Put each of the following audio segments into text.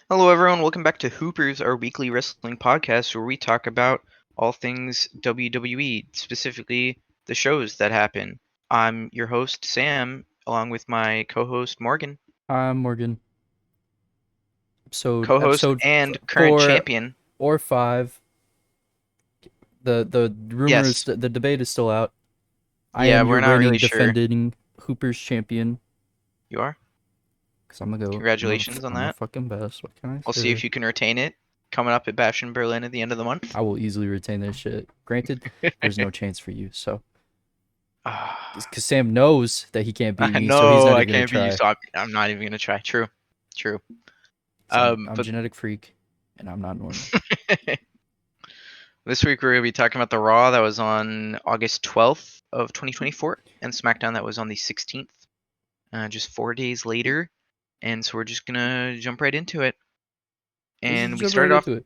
Hello, everyone. Welcome back to Hoopers, our weekly wrestling podcast where we talk about all things WWE, specifically the shows that happen. I'm your host, Sam, along with my co host, Morgan, I'm Morgan. Episode co host episode and current four champion. or five. The rumor is Yes. the debate is still out. I Yeah, am we're your not really reigning sure. defending Hooper's champion You are? because I'm gonna go. Congratulations on I'm a that. fucking best. What can I We'll see say? if you can retain it coming up at Bash in Berlin at the end of the month. I will easily retain this shit. Granted, there's no chance for you. So Ah, because Sam knows that he can't beat I me, so he's know not I even gonna can't be you, try. so I'm not even going to try. True. True. 'Cause I'm But genetic freak, and I'm not normal. This week we're going to be talking about the Raw that was on August 12th of 2024 and SmackDown that was on the 16th, just 4 days later. And so we're just going to jump right into it. Let's just And we jump right started off into it.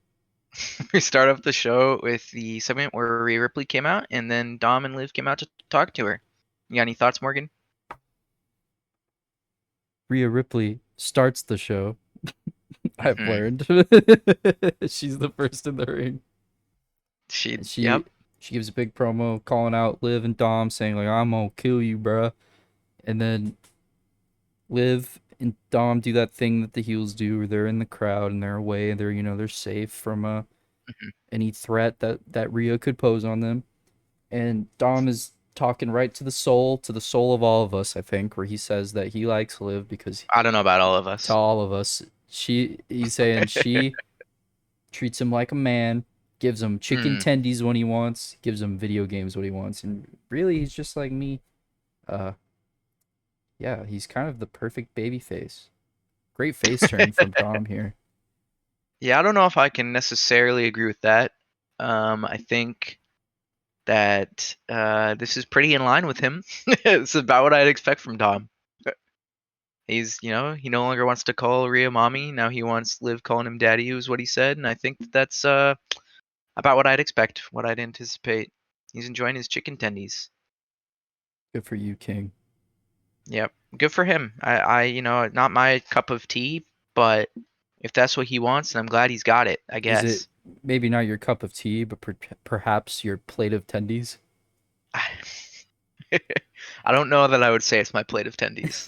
we start off the show with the segment where Rhea Ripley came out and then Dom and Liv came out to talk to her. You got any thoughts, Morgan? Rhea Ripley starts the show. I've Hmm. learned. She's the first in the ring. And Yep. she gives a big promo calling out Liv and Dom, saying like I'm gonna kill you, bruh. And then Liv and Dom do that thing that the heels do, where they're in the crowd and they're away, and they're safe from Hmm. any threat that Rhea could pose on them. And Dom is talking right to the soul of all of us, I think, where he says that he likes Liv because I don't know about all of to us. all of us, he's saying she treats him like a man, gives him chicken Hmm. tendies when he wants, gives him video games when he wants, and really he's just like me. Uh, yeah, he's kind of the perfect baby face. Great face turn from Dom here. Yeah, I don't know if I can necessarily agree with that. I think that this is pretty in line with him. It's about what I'd expect from Dom. He no longer wants to call Rhea mommy. Now he wants Liv calling him daddy, was what he said. And I think that's about what I'd expect, what I'd anticipate. He's enjoying his chicken tendies. Good for you, King. Yep. Good for him. Not my cup of tea, but if that's what he wants, then I'm glad he's got it, I Is it guess. maybe not your cup of tea, but perhaps your plate of tendies? I don't know that I would say it's my plate of tendies.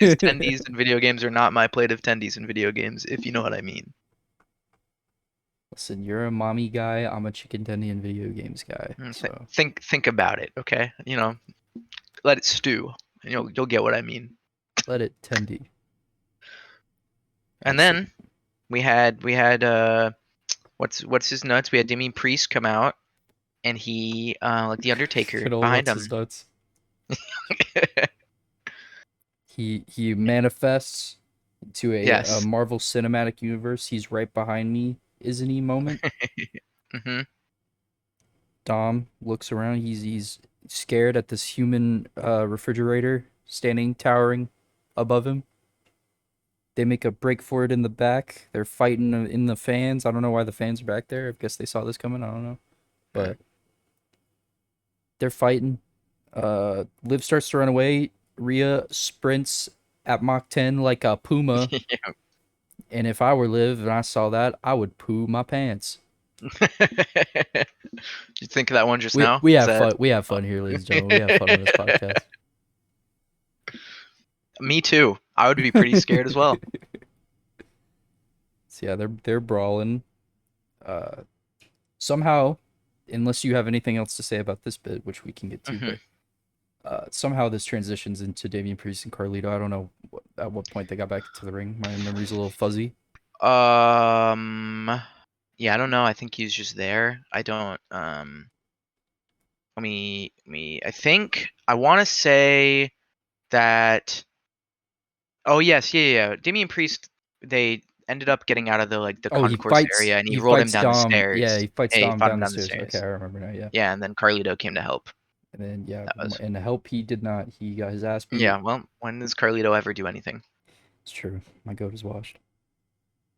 His tendies in video games are not my plate of tendies in video games, if you know what I mean. Listen, you're a mommy guy. I'm a chicken tendy and video games guy. So Think about it, okay? Let it stew, and you'll get what I mean. let it tendy. And Let's see. then we had what's his nuts? We had Damian Priest come out, and he like the Undertaker Good old behind what's his him. nuts. He manifests to a Yes. Marvel Cinematic Universe. He's right behind me, isn't he? Moment. Hmm. Dom looks around. He's scared at this human refrigerator standing towering above him. They make a break for it in the back. They're fighting in the fans. I don't know why the fans are back there. I guess they saw this coming. I don't know, but they're fighting. Liv starts to run away. Rhea sprints at Mach 10 like a puma. And if I were Liv and I saw that, I would poo my pants. Did you think of that one just We now? we Is have that fun. We have fun here, ladies and gentlemen. We have fun on this podcast. me too? I would be pretty scared as well. So yeah, they're brawling. Uh, somehow, unless you have anything else to say about this bit, which we can get to, Hmm. but somehow this transitions into Damian Priest and Carlito. I don't know at what point they got back into the ring. My memory's a little fuzzy. Um, yeah, I don't know. I think he's just there. I don't. I think I want to say that. Oh yes, yeah. Damian Priest. They ended up getting out of the Oh, concourse area, and he he rolled him fights down the Dom. Yeah, stairs. he fights Yeah, he Dom fought him down the down the stairs. Okay, stairs. I remember now. Yeah, Yeah, and then Carlito came to help. and then yeah, That was. and the help he did not. He got his ass beat. Yeah. Well, when does Carlito ever do anything? It's true. My goat is washed.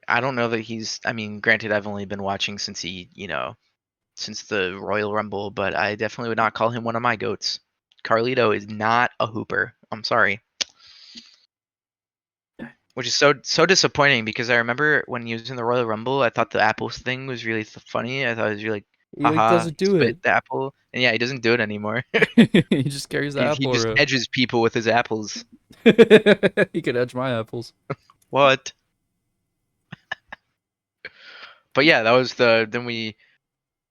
I don't know that he's. I mean, granted, I've only been watching since the Royal Rumble, but I definitely would not call him one of my goats. Carlito is not a hooper. I'm sorry. which is so disappointing because I remember when he was in the Royal Rumble, I thought the apples thing was really funny. I thought it was really, He like haha, doesn't he do spit it. the apple, and yeah, he doesn't do it anymore. He just carries the He apple just around. edges people with his apples. He could edge my apples. What? But yeah, that was the then we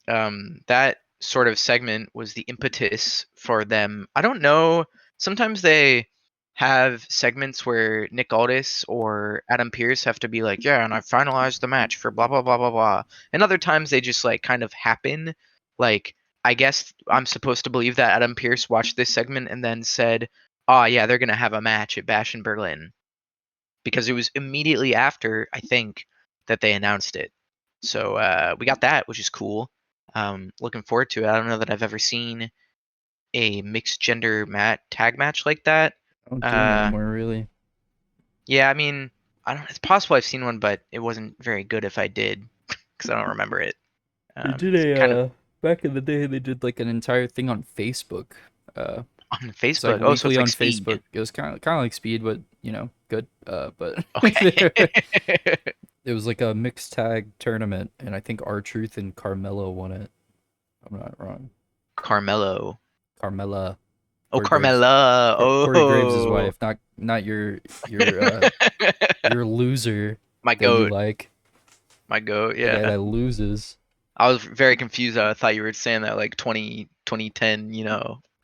that sort of segment was the impetus for them. I don't know. Sometimes they have segments where Nick Aldis or Adam Pearce have to be like, yeah, and I finalized the match for blah blah blah blah blah. And other times they just like kind of happen. Like I guess I'm supposed to believe that Adam Pearce watched this segment and then said, "Oh yeah, they're gonna have a match at Bash in Berlin," because it was immediately after I think that they announced it. So we got that, which is cool. Looking forward to it. I don't know that I've ever seen a mixed gender tag match like that. I don't do them Uh, anymore, really. yeah, I mean, I don't. It's possible I've seen one, but it wasn't very good if I did, because I don't remember it. They did It's a kind of back in the day. They did like an entire thing on Facebook. on It's like Facebook. Oh, so weekly it's like on Speed. Facebook. It was kind of like Speed, but good. But Okay. it was like a mixed tag tournament, and I think R Truth and Carmelo won it. I'm not wrong. Carmelo. Carmella, Oh, Corey Graves, Carmella. Corey Graves' Oh. wife, not your loser My that you goat. like, My goat. the guy Yeah. that loses. I was very confused. I thought you were saying that like 2010,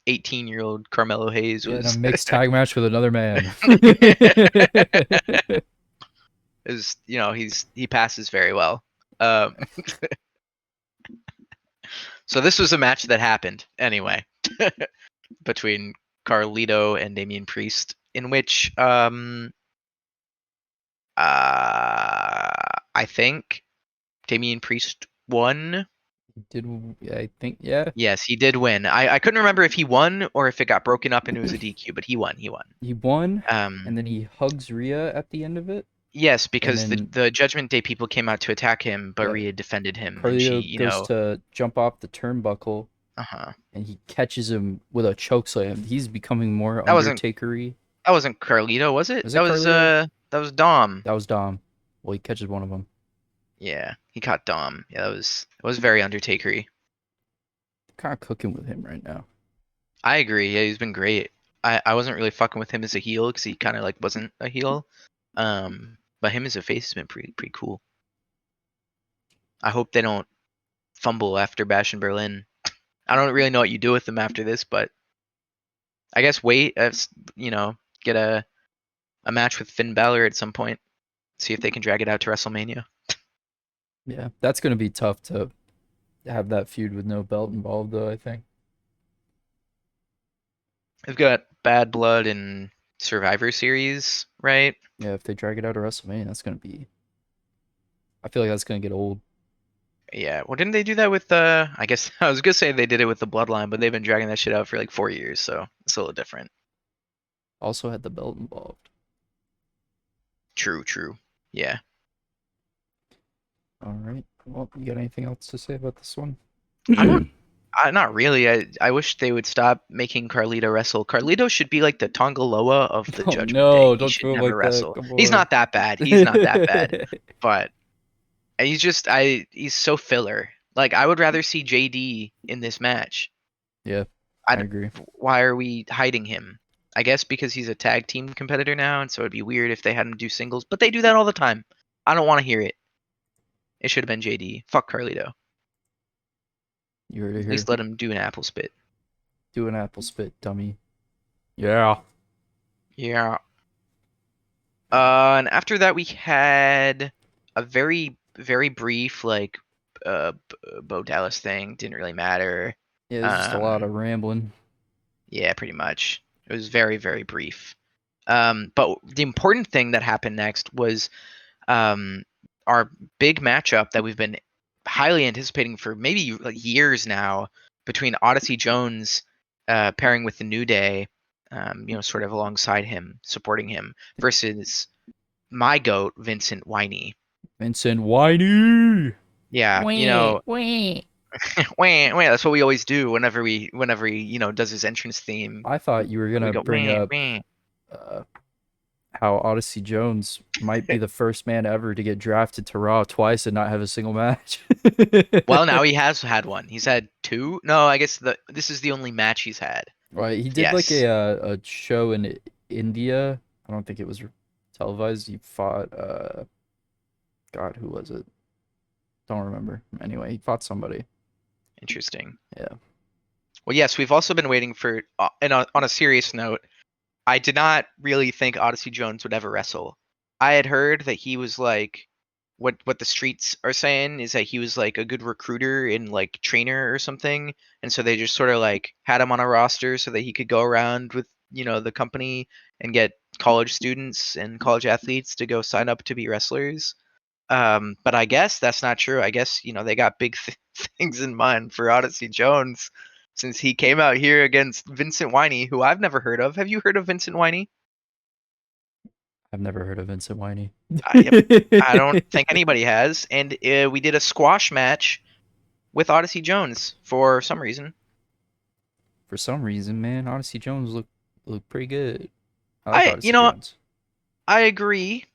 18-year-old Carmelo Hayes Yeah, in a was mixed tag match with another man. is, he passes very well. Um, so this was a match that happened anyway between Carlito and Damian Priest, in which I think Damian Priest won. Did I think yeah. Yes, he did win. I couldn't remember if he won or if it got broken up and it was a DQ, but he won. He won. He won, Um, and then he hugs Rhea at the end of it, Yes, and because the then the Judgment Day people came out to attack him, but yeah, Rhea defended him, and she, Carlito goes to jump off the turnbuckle, uh-huh. and he catches him with a choke slam. He's becoming more That wasn't Undertaker-y. that wasn't Carlito, was it? Was it Carlito? That was Dom. That was Dom. Well, he catches one of them. Yeah, he caught Dom. Yeah, it was very Undertaker-y. Kind of cooking with him right now. I agree. Yeah, he's been great. I wasn't really fucking with him as a heel because he kind of like wasn't a heel. But him as a face has been pretty cool. I hope they don't fumble after Bash in Berlin. I don't really know what you do with them after this, but I guess wait, get a match with Finn Balor at some point. See if they can drag it out to WrestleMania. Yeah, that's gonna be tough to have that feud with no belt involved, though. I think. They've got Bad Blood and Survivor Series, right? Yeah, if they drag it out to WrestleMania, that's gonna be. I feel like that's gonna get old. Yeah. Well, didn't they do that with I guess I was gonna say they did it with the Bloodline, but they've been dragging that shit out for like 4 years, so it's a little different. Also had the belt involved. True, true. Yeah. All right. Well, you got anything else to say about this one? I don't. Not really. I wish they would stop making Carlito wrestle. Carlito should be like the Tonga Loa of the Oh Judgment Day. no! He Don't should do it never like that. wrestle. Come He's on. not that bad. He's not that bad. But he's so filler. Like I would rather see JD in this match. Yeah, I I d- agree. why are we hiding him? I guess because he's a tag team competitor now, and so it'd be weird if they had him do singles. But they do that all the time. I don't want to hear it. It should have been JD. Fuck Carlito. You heard it At here. least let him do an apple spit. Do an apple spit, dummy. Yeah. Yeah. And after that we had a very very brief like Bo Dallas thing. Didn't really matter. Yeah, it's just a lot Um, of rambling. yeah, pretty much. It was very very brief. But the important thing that happened next was um, our big matchup that we've been highly anticipating for maybe like years now between Odyssey Jones pairing with the New Day, sort of alongside him, supporting him, versus my goat Vincent Winey. Vincent Whitey. Yeah, Wait, wait. wah, wah, that's what we always do whenever he does his entrance theme. I thought you were We gonna go bring wah, up wah. uh, how Odyssey Jones might be the first man ever to get drafted to Raw twice and not have a single match. Well, now he has had one. He's had two. No, I guess this is the only match he's had. Right, he did like Yes. a show in India. I don't think it was televised. He fought God, who was it? Don't remember. Anyway, he fought somebody. Interesting. Yeah. Well, yes, we've also been waiting for. And on a serious note, I did not really think Odyssey Jones would ever wrestle. I had heard that he was like what the streets are saying is that he was like a good recruiter and like trainer or something, and so they just sort of like had him on a roster so that he could go around with the company and get college students and college athletes to go sign up to be wrestlers. But I guess that's not true. I guess they got big things in mind for Odyssey Jones since he came out here against Vincent Winey, who I've never heard of. Have you heard of Vincent Winey? I've never heard of Vincent Winey. Yep. I don't think anybody has. And we did a squash match with Odyssey Jones for some reason. For some reason, man, Odyssey Jones look pretty good. I like I, you Odyssey know, Jones. I agree,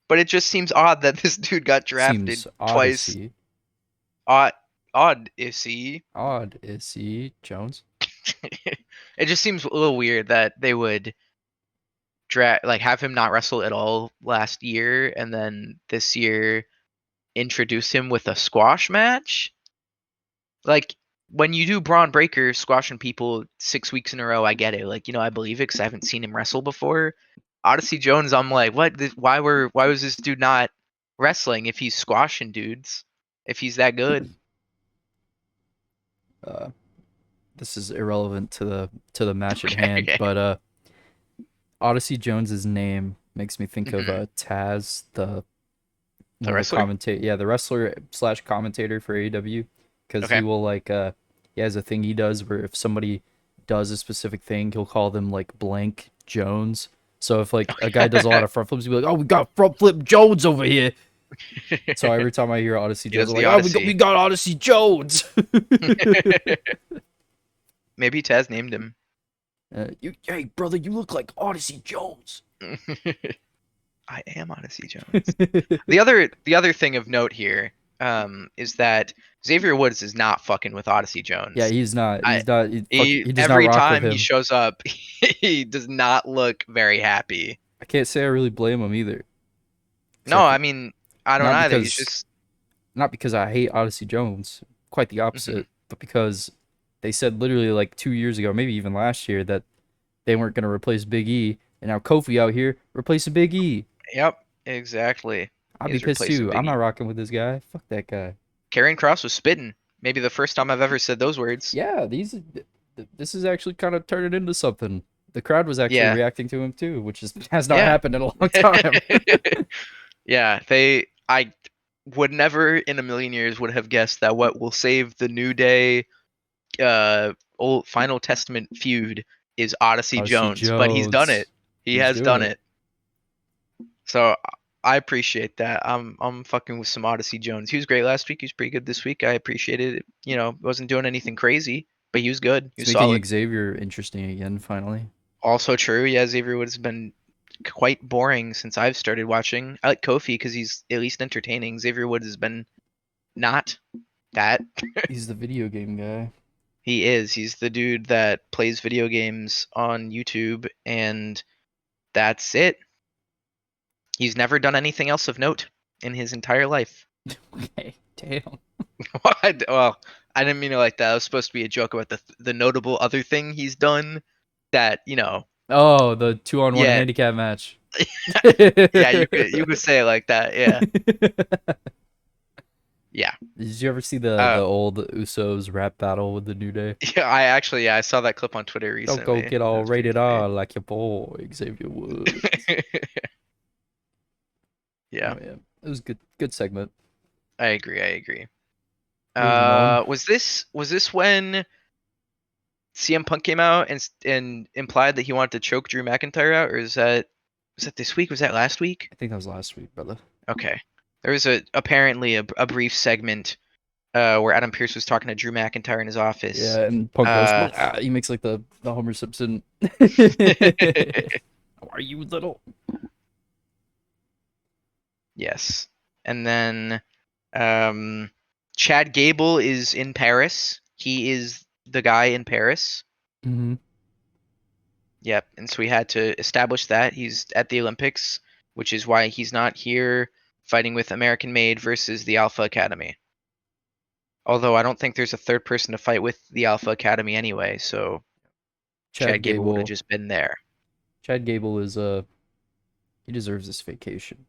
but it just seems odd that this dude got drafted Seems twice. Odyssey. Odd, odd is he? Odyssey Jones. It just seems a little weird that they would have him not wrestle at all last year, and then this year introduce him with a squash match. Like when you do Braun Breaker squashing people 6 weeks in a row, I get it. Like I believe it because I haven't seen him wrestle before. Odyssey Jones, I'm like, what? Why was this dude not wrestling if he's squashing dudes? If he's that good? Uh, this is irrelevant to the match at hand, Okay. but Odyssey Jones's name makes me think of Hmm. Taz, the The one of the wrestler. commentate, yeah, the wrestler slash commentator for AEW, because he Okay. will like he has a thing he does where if somebody does a specific thing, he'll call them like blank Jones. So if like a guy does a lot of front flips, he'll be like, "Oh, we got front flip Jones over here." So every time I hear Odyssey He Jones, does I'm the like, "Oh, we Odyssey. got Odyssey Jones." Maybe Taz named him. Hey brother, you look like Odyssey Jones. I am Odyssey Jones. The other thing of note here is that Xavier Woods is not fucking with Odyssey Yeah, Jones. he's not. I He's not. He does not every rock with time he him. shows up, he does not look very happy. I can't say I really blame him either. No, Except I mean I don't not either. He's because just not because I hate Odyssey Jones, quite the mhm. opposite, but because they said literally like 2 years ago, maybe even last year, that they weren't going to replace Big E, and now Kofi out here replacing Big E. Yep, exactly. I'd be He's pissed replacing too. I'm not Biggie. rocking with this guy. Fuck that guy. Karrion Cross was spitting. Maybe the first time I've ever said those words. Yeah, this is actually kind of turning into something. The crowd was actually Yeah, reacting to him too, which has not yeah. happened in a long time. Yeah, I would never in a million years would have guessed that what will save the New Day old Final Testament feud is Odyssey Odyssey Jones, but he's done it. Jones, He he's has doing done it. it. So I appreciate that. I'm fucking with some Odyssey Jones. He was great last week. He was pretty good this week. I appreciated it. Wasn't doing anything crazy, but he was good. He It's was making solid. Xavier interesting again, finally. Also true. Yeah, Xavier Woods has been quite boring since I've started watching. I like Kofi because he's at least entertaining. Xavier Woods has been not that. He's the video game guy. He is. He's the dude that plays video games on YouTube, and that's it. He's never done anything else of note in his entire life. Okay, damn. Well, I didn't mean it like that. It was supposed to be a joke about the notable other thing he's done that, Oh, the 2-on-1 yeah. handicap match. Yeah, you could say it like that. Yeah. Yeah. Did you ever see the Uh old Usos rap battle with the New Day? yeah, I saw that clip on Twitter Don't go recently. get It all was pretty rated funny. R like your boy Xavier Woods. Yeah, Oh yeah, it was good segment. I agree. I agree. Moving on. Was this when CM Punk came out and implied that he wanted to choke Drew McIntyre out, or was that this week? Was that last week? I think that was last week, brother. Okay. There was apparently a brief segment where Adam Pearce was talking to Drew McIntyre in his office. Yeah, and Punk goes, Uh, he makes like the Homer Simpson. How are you, little? Yes. And then um, Chad Gable is in Paris. He is the guy in Paris. Mm-hmm. Yep. And so we had to establish that he's at the Olympics, which is why he's not here fighting with American Made versus the Alpha Academy. Although I don't think there's a third person to fight with the Alpha Academy anyway, so Chad Chad Gable would have Gable. just been there. Chad Gable is he deserves this vacation.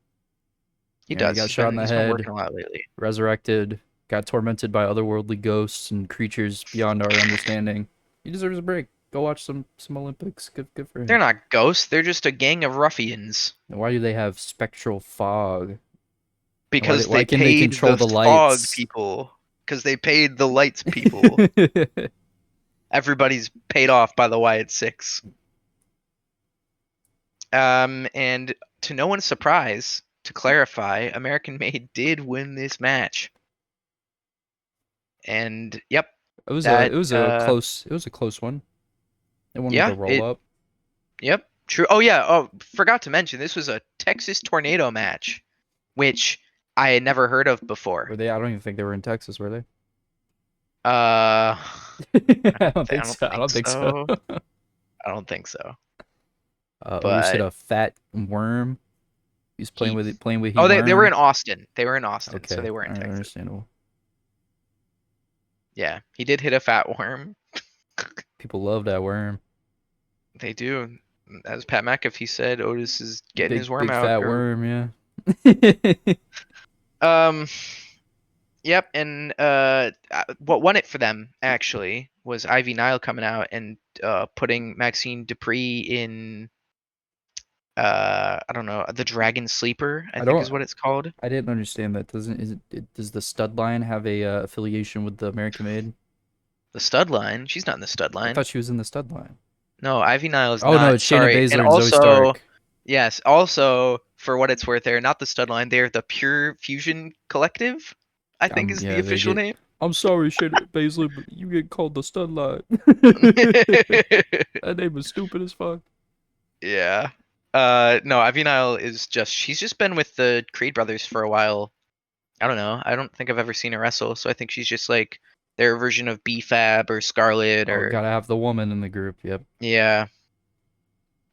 He He does. got shot in the He's been head, working a lot lately. resurrected, got tormented by otherworldly ghosts and creatures beyond our understanding. He deserves a break. Go watch some Olympics. Good for They're him. not ghosts. They're just a gang of ruffians. And why do they have spectral fog? And Because why they can they paid control the the fog lights? people. Because they paid the lights people. Everybody's paid off by the Wyatt Six. And to no one's surprise, to clarify, American Made did win this match. And yep, It was that a close one. It won with yeah, a roll it up. yep, true. Oh yeah, oh forgot to mention this was a Texas tornado match, which I had never heard of before. Were they? I don't even think they were in Texas, were they? Uh, I don't I think don't so. I think don't think so. so. I don't think so. Otis hit But a fat worm. He's he, playing with he oh, they were worm. in Austin. They were in Austin, so Okay, they were in all right, Texas. understandable. Yeah, he did hit a fat worm. People love that worm. They do. As Pat McAfee said, Otis is getting his worm Big out. fat Or worm, yeah. um, yep. And what won it for them actually was Ivy Nile coming out and putting Maxine Dupree in I don't know, the Dragon Sleeper, I I think don't. is what it's called. I didn't understand that. Does the stud line have a affiliation with the American Made? The stud line. She's not in the stud I thought line. she was in the stud line. No, Ivy Nile is Oh no, not. it's Shayna Sorry. And Baszler and Zoe also, Stark. yes, also for what it's worth, they're not the stud line. They're the Pure Fusion Collective, I think is the Yeah, they official get. name. I'm sorry, Shayna Baszler, but you get called the stud line. That name is stupid as fuck. Yeah. No, Ivy Nile is just she's just been with the Creed brothers for a while. I don't know. I don't think I've ever seen her wrestle, so I think she's just like their version of B-Fab or Scarlet Oh, or gotta have the woman in the group. Yep. yeah.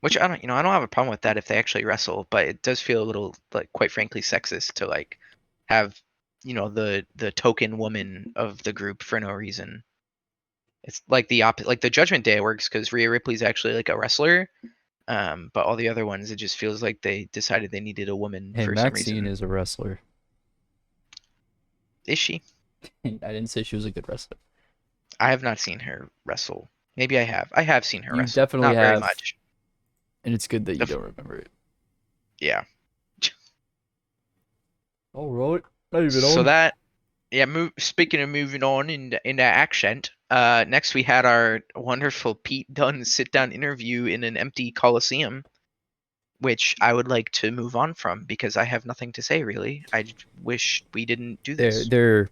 Which I don't have a problem with that if they actually wrestle, but it does feel a little like quite frankly sexist to like have, the token woman of the group for no reason. It's like the opposite, like the Judgment Day works because Rhea Ripley's actually like a wrestler, but all the other ones, it just feels like they decided they needed a woman Hey, for some Maxine reason. is a wrestler. Is she? I didn't say she was a good wrestler. I have not seen her wrestle. Maybe I have. I have seen her You wrestle. definitely Not very have, much. and it's good that you The don't remember it. Yeah. All right, moving So on. that yeah. Speaking of moving on in that accent, next we had our wonderful Pete Dunne sit down interview in an empty Coliseum, which I would like to move on from because I have nothing to say really. I wish we didn't do this. They're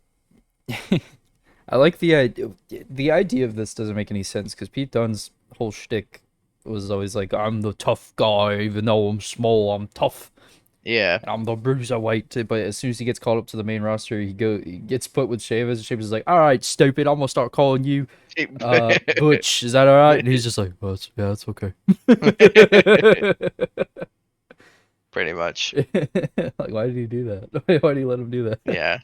I like the idea. The idea of this doesn't make any sense because Pete Dunne's whole shtick was always like, "I'm the tough guy, even though I'm small, I'm tough, Yeah. and I'm the bruiserweight." But as soon as he gets called up to the main roster, he gets put with Sheamus. And Sheamus is like, "All right, stupid, I'm gonna start calling you Butch. Is that all right?" And he's just like, "Well, it's okay." Pretty much. Like, why did he do that? Why did he let him do that? Yeah.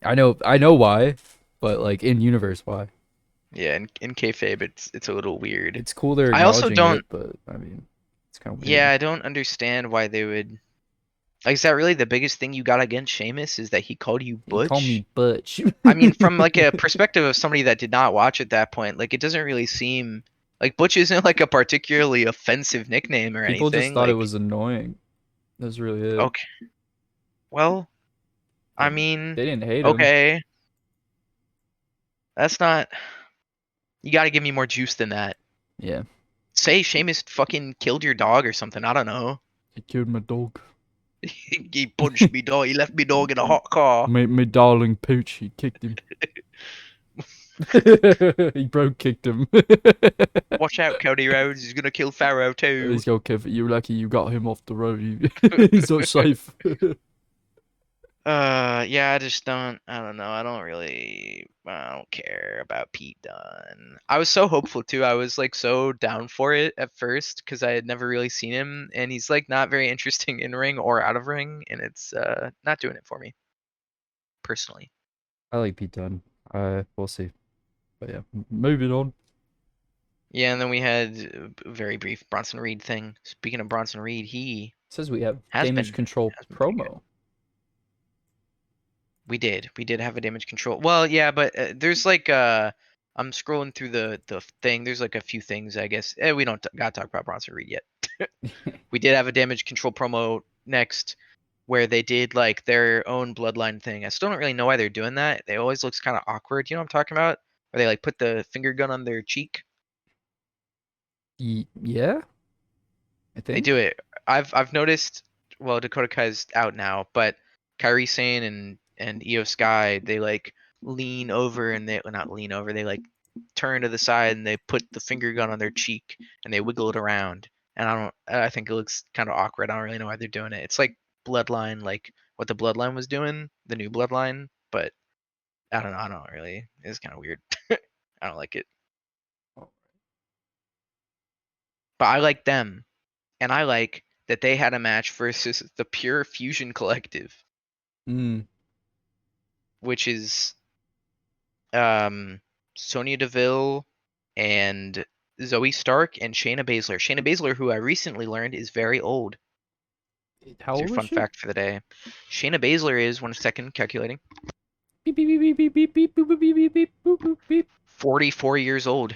I know why, but like in universe, why? Yeah. In kayfabe, it's a little weird. It's cool they're I also acknowledging don't. it, but I mean, it's kind of Yeah, weird. I don't understand why they would. Like, is that really the biggest thing you got against Sheamus? Is that he called you He called Butch? me Butch. I mean, from like a perspective of somebody that did not watch at that point, like it doesn't really seem like Butch isn't like a particularly offensive nickname or People just anything. thought it Like, was annoying. That's really it. okay, well, I They, mean, they didn't hate him. okay, that's not. You got to give me more juice than that. Yeah. Say Sheamus fucking killed your dog or something. I don't know. He killed my dog. He punched me dog. He left me dog in a hot car. My darling Pooch, he kicked him. He bro kicked him. Watch out, Cody Rhodes. He's gonna kill Pharaoh too. He's got Kevin. You're lucky you got him off the road. He's not safe. Yeah, I don't know. I don't care about Pete Dunne. I was so hopeful too. I was like so down for it at first because I had never really seen him, and he's like not very interesting in ring or out of ring, and it's not doing it for me personally. I like Pete Dunne. We'll see. But yeah, moving on. Yeah, and then we had a very brief Bronson Reed thing. Speaking of Bronson Reed, he It says we have has damage been control has been pretty good. promo. We did have a damage control. Well, yeah, but there's like I'm scrolling through the thing. There's like a few things, I guess. We don't gotta talk about Bronson Reed yet. We did have a damage control promo next where they did like their own bloodline thing. I still don't really know why they're doing that. It always looks kind of awkward. You know what I'm talking about? Where they like put the finger gun on their cheek. Yeah, I They do think. it. I've noticed. Well, Dakota Kai's out now, but Kairi Sane and Io Sky, they like lean over and they well, not lean over. They like turn to the side and they put the finger gun on their cheek and they wiggle it around. And I think it looks kind of awkward. I don't really know why they're doing it. It's like Bloodline, like what the Bloodline was doing, the new Bloodline. But I don't know. I don't really. It's kind of weird. I don't like it. But I like them. And I like that they had a match versus the Pure Fusion Collective, Mm. which is Sonya Deville and Zoe Stark and Shayna Baszler. Shayna Baszler, who I recently learned is very old. How It's your old is fun she? fact for the day. Shayna Baszler is 1 second calculating. Beep beep beep beep beep beep beep beep beep beep boop boop beep. 44 years old.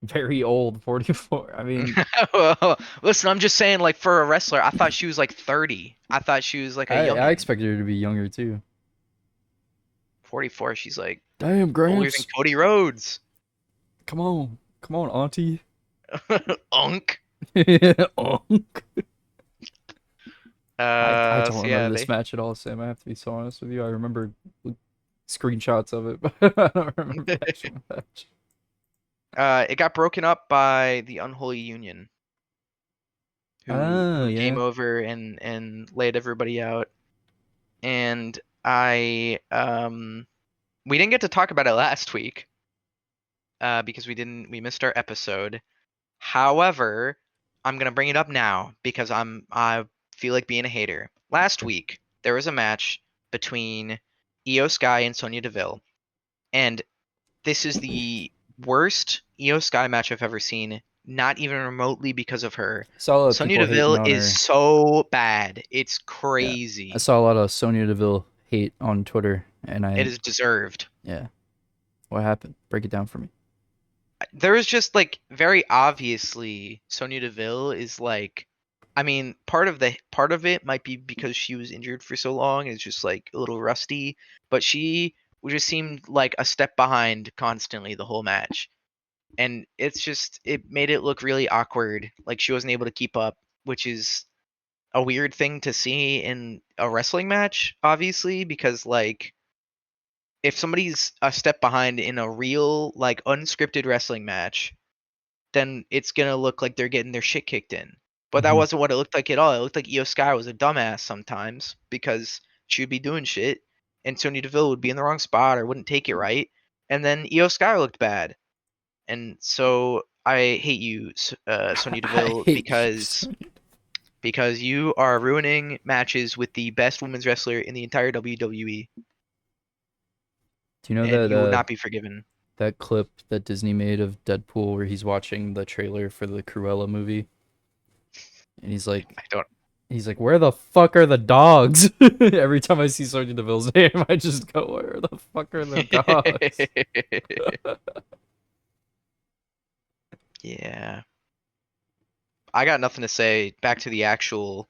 Very old, 44. I mean, Well, listen, I'm just saying, like for a wrestler, I thought she was like 30. I thought she was like a I youngin. expected her to be younger too. 44, she's like Damn, older than Gramps. Cody Rhodes. Come on, Auntie. Unk. Onk. I don't So remember yeah, this they match at all, Sam. I have to be so honest with you. I remember screenshots of it, but I don't remember the actual match. it got broken up by the Unholy Union, Oh who came yeah. over and laid everybody out. And I we didn't get to talk about it last week because we missed our episode. However, I'm gonna bring it up now because I feel like being a hater. Last Okay. week there was a match between Io Sky and Sonya Deville, and this is the worst Io Sky match I've ever seen. Not even remotely because of her. Saw a lot of Sonya people hating Deville on is her. so bad. It's Yeah. I crazy. saw a lot of Sonya Deville hate on Twitter, and It I is deserved. yeah. What happened? Break it down for me. There is just like very obviously Sonya Deville is like I mean, part of it might be because she was injured for so long and it's just like a little rusty, but she just seemed like a step behind constantly the whole match. And it made it look really awkward, like she wasn't able to keep up, which is a weird thing to see in a wrestling match, obviously, because like if somebody's a step behind in a real like unscripted wrestling match, then it's gonna look like they're getting their shit kicked in. But that Hmm. wasn't what it looked like at all. It looked like Io Sky was a dumbass sometimes because she would be doing shit and Sonya Deville would be in the wrong spot or wouldn't take it right. And then Io Sky looked bad. And so I hate you, Sonya I Deville, hate you, because Sonya. you are ruining matches with the best women's wrestler in the entire WWE, Do you know and that you will not be forgiven. that clip that Disney made of Deadpool where he's watching the trailer for the Cruella movie and I don't. he's like, "Where the fuck are the dogs?" Every time I see Sonya Deville's name, I just go, "Where the fuck are the dogs?" Yeah, I got nothing to say. Um, back to the actual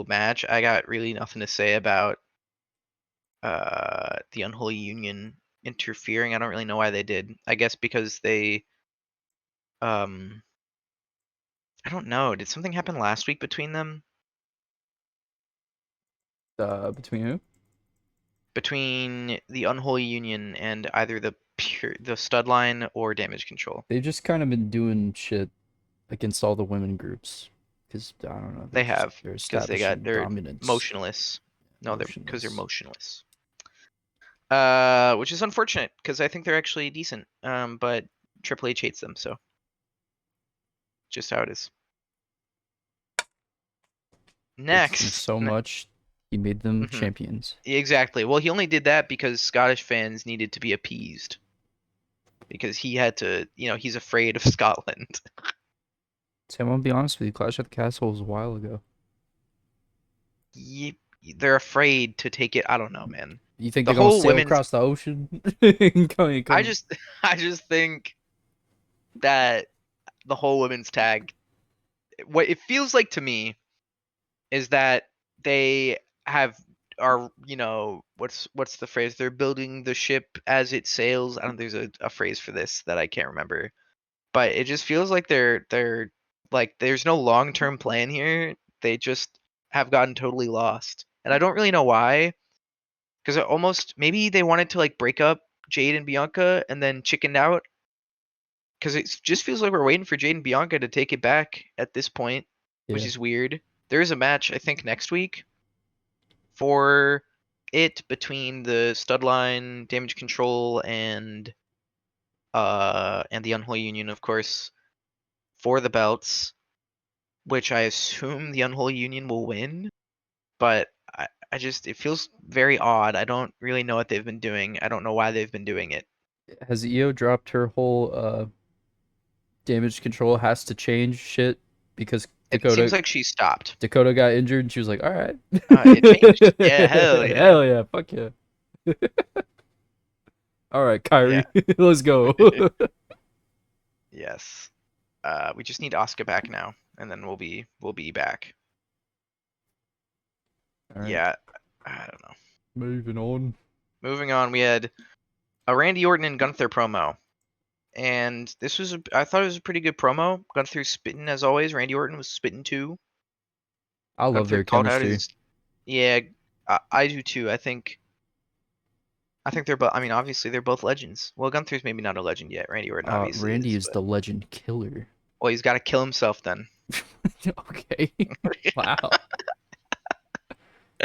match. I got really nothing to say about the Unholy Union interfering. I don't really know why they did. I guess because they um I don't know. Did something happen last week between them? Between who? Between the Unholy Union and either the stud line or damage control. They've just kind of been doing shit against all the women groups because I don't know, They have they're because establishing they're dominance, motionless. No, they're because they're motionless. motionless. Which is unfortunate because I think they're actually decent. But Triple H hates them, so just how it is. Hates them Next, so much, he made them Mhm. champions. Exactly. Well, he only did that because Scottish fans needed to be appeased because he had to. He's afraid of Scotland. So I'm gonna be honest with you, Clash at the Castle was a while ago. Ye- they're afraid to take it. I don't know, man. You think The they're gonna whole sail women's. across the ocean and I come? just, I just think that the whole women's tag. What it feels like to me is that they have are what's the phrase? They're building the ship as it sails. I don't. There's a phrase for this that I can't remember, but it just feels like they're like there's no long term plan here. They just have gotten totally lost, and I don't really know why. Because almost maybe they wanted to like break up Jade and Bianca and then chickened out. Because it just feels like we're waiting for Jade and Bianca to take it back at this point, which Yeah. is weird. There is a match I think next week for it between the Studline, Damage Control, and the Unholy Union, of course, for the belts, which I assume the Unholy Union will win. But I just it feels very odd. I don't really know what they've been doing. I don't know why they've been doing it. Has EO dropped her whole damage control has to change shit because It seems like she stopped. Dakota got injured and she was like, all right. It changed. Yeah, hell yeah. Hell yeah, fuck yeah. All right, Yeah. Kyrie, let's go. Yes. We just need Asuka back now, and then we'll be back. All right, Yeah. I don't know. moving on. Moving on, we had a Randy Orton and Gunther promo, and I thought it was a pretty good promo. Gunther spitting as always. Randy Orton was spitting too. I love Gunther their called out chemistry. his. Yeah, I do too. I think they're both. I mean, obviously they're both legends. Well, Gunther's maybe not a legend yet. Randy Orton obviously Randy is, is but the legend killer. well, he's got to kill himself then. Okay. Wow.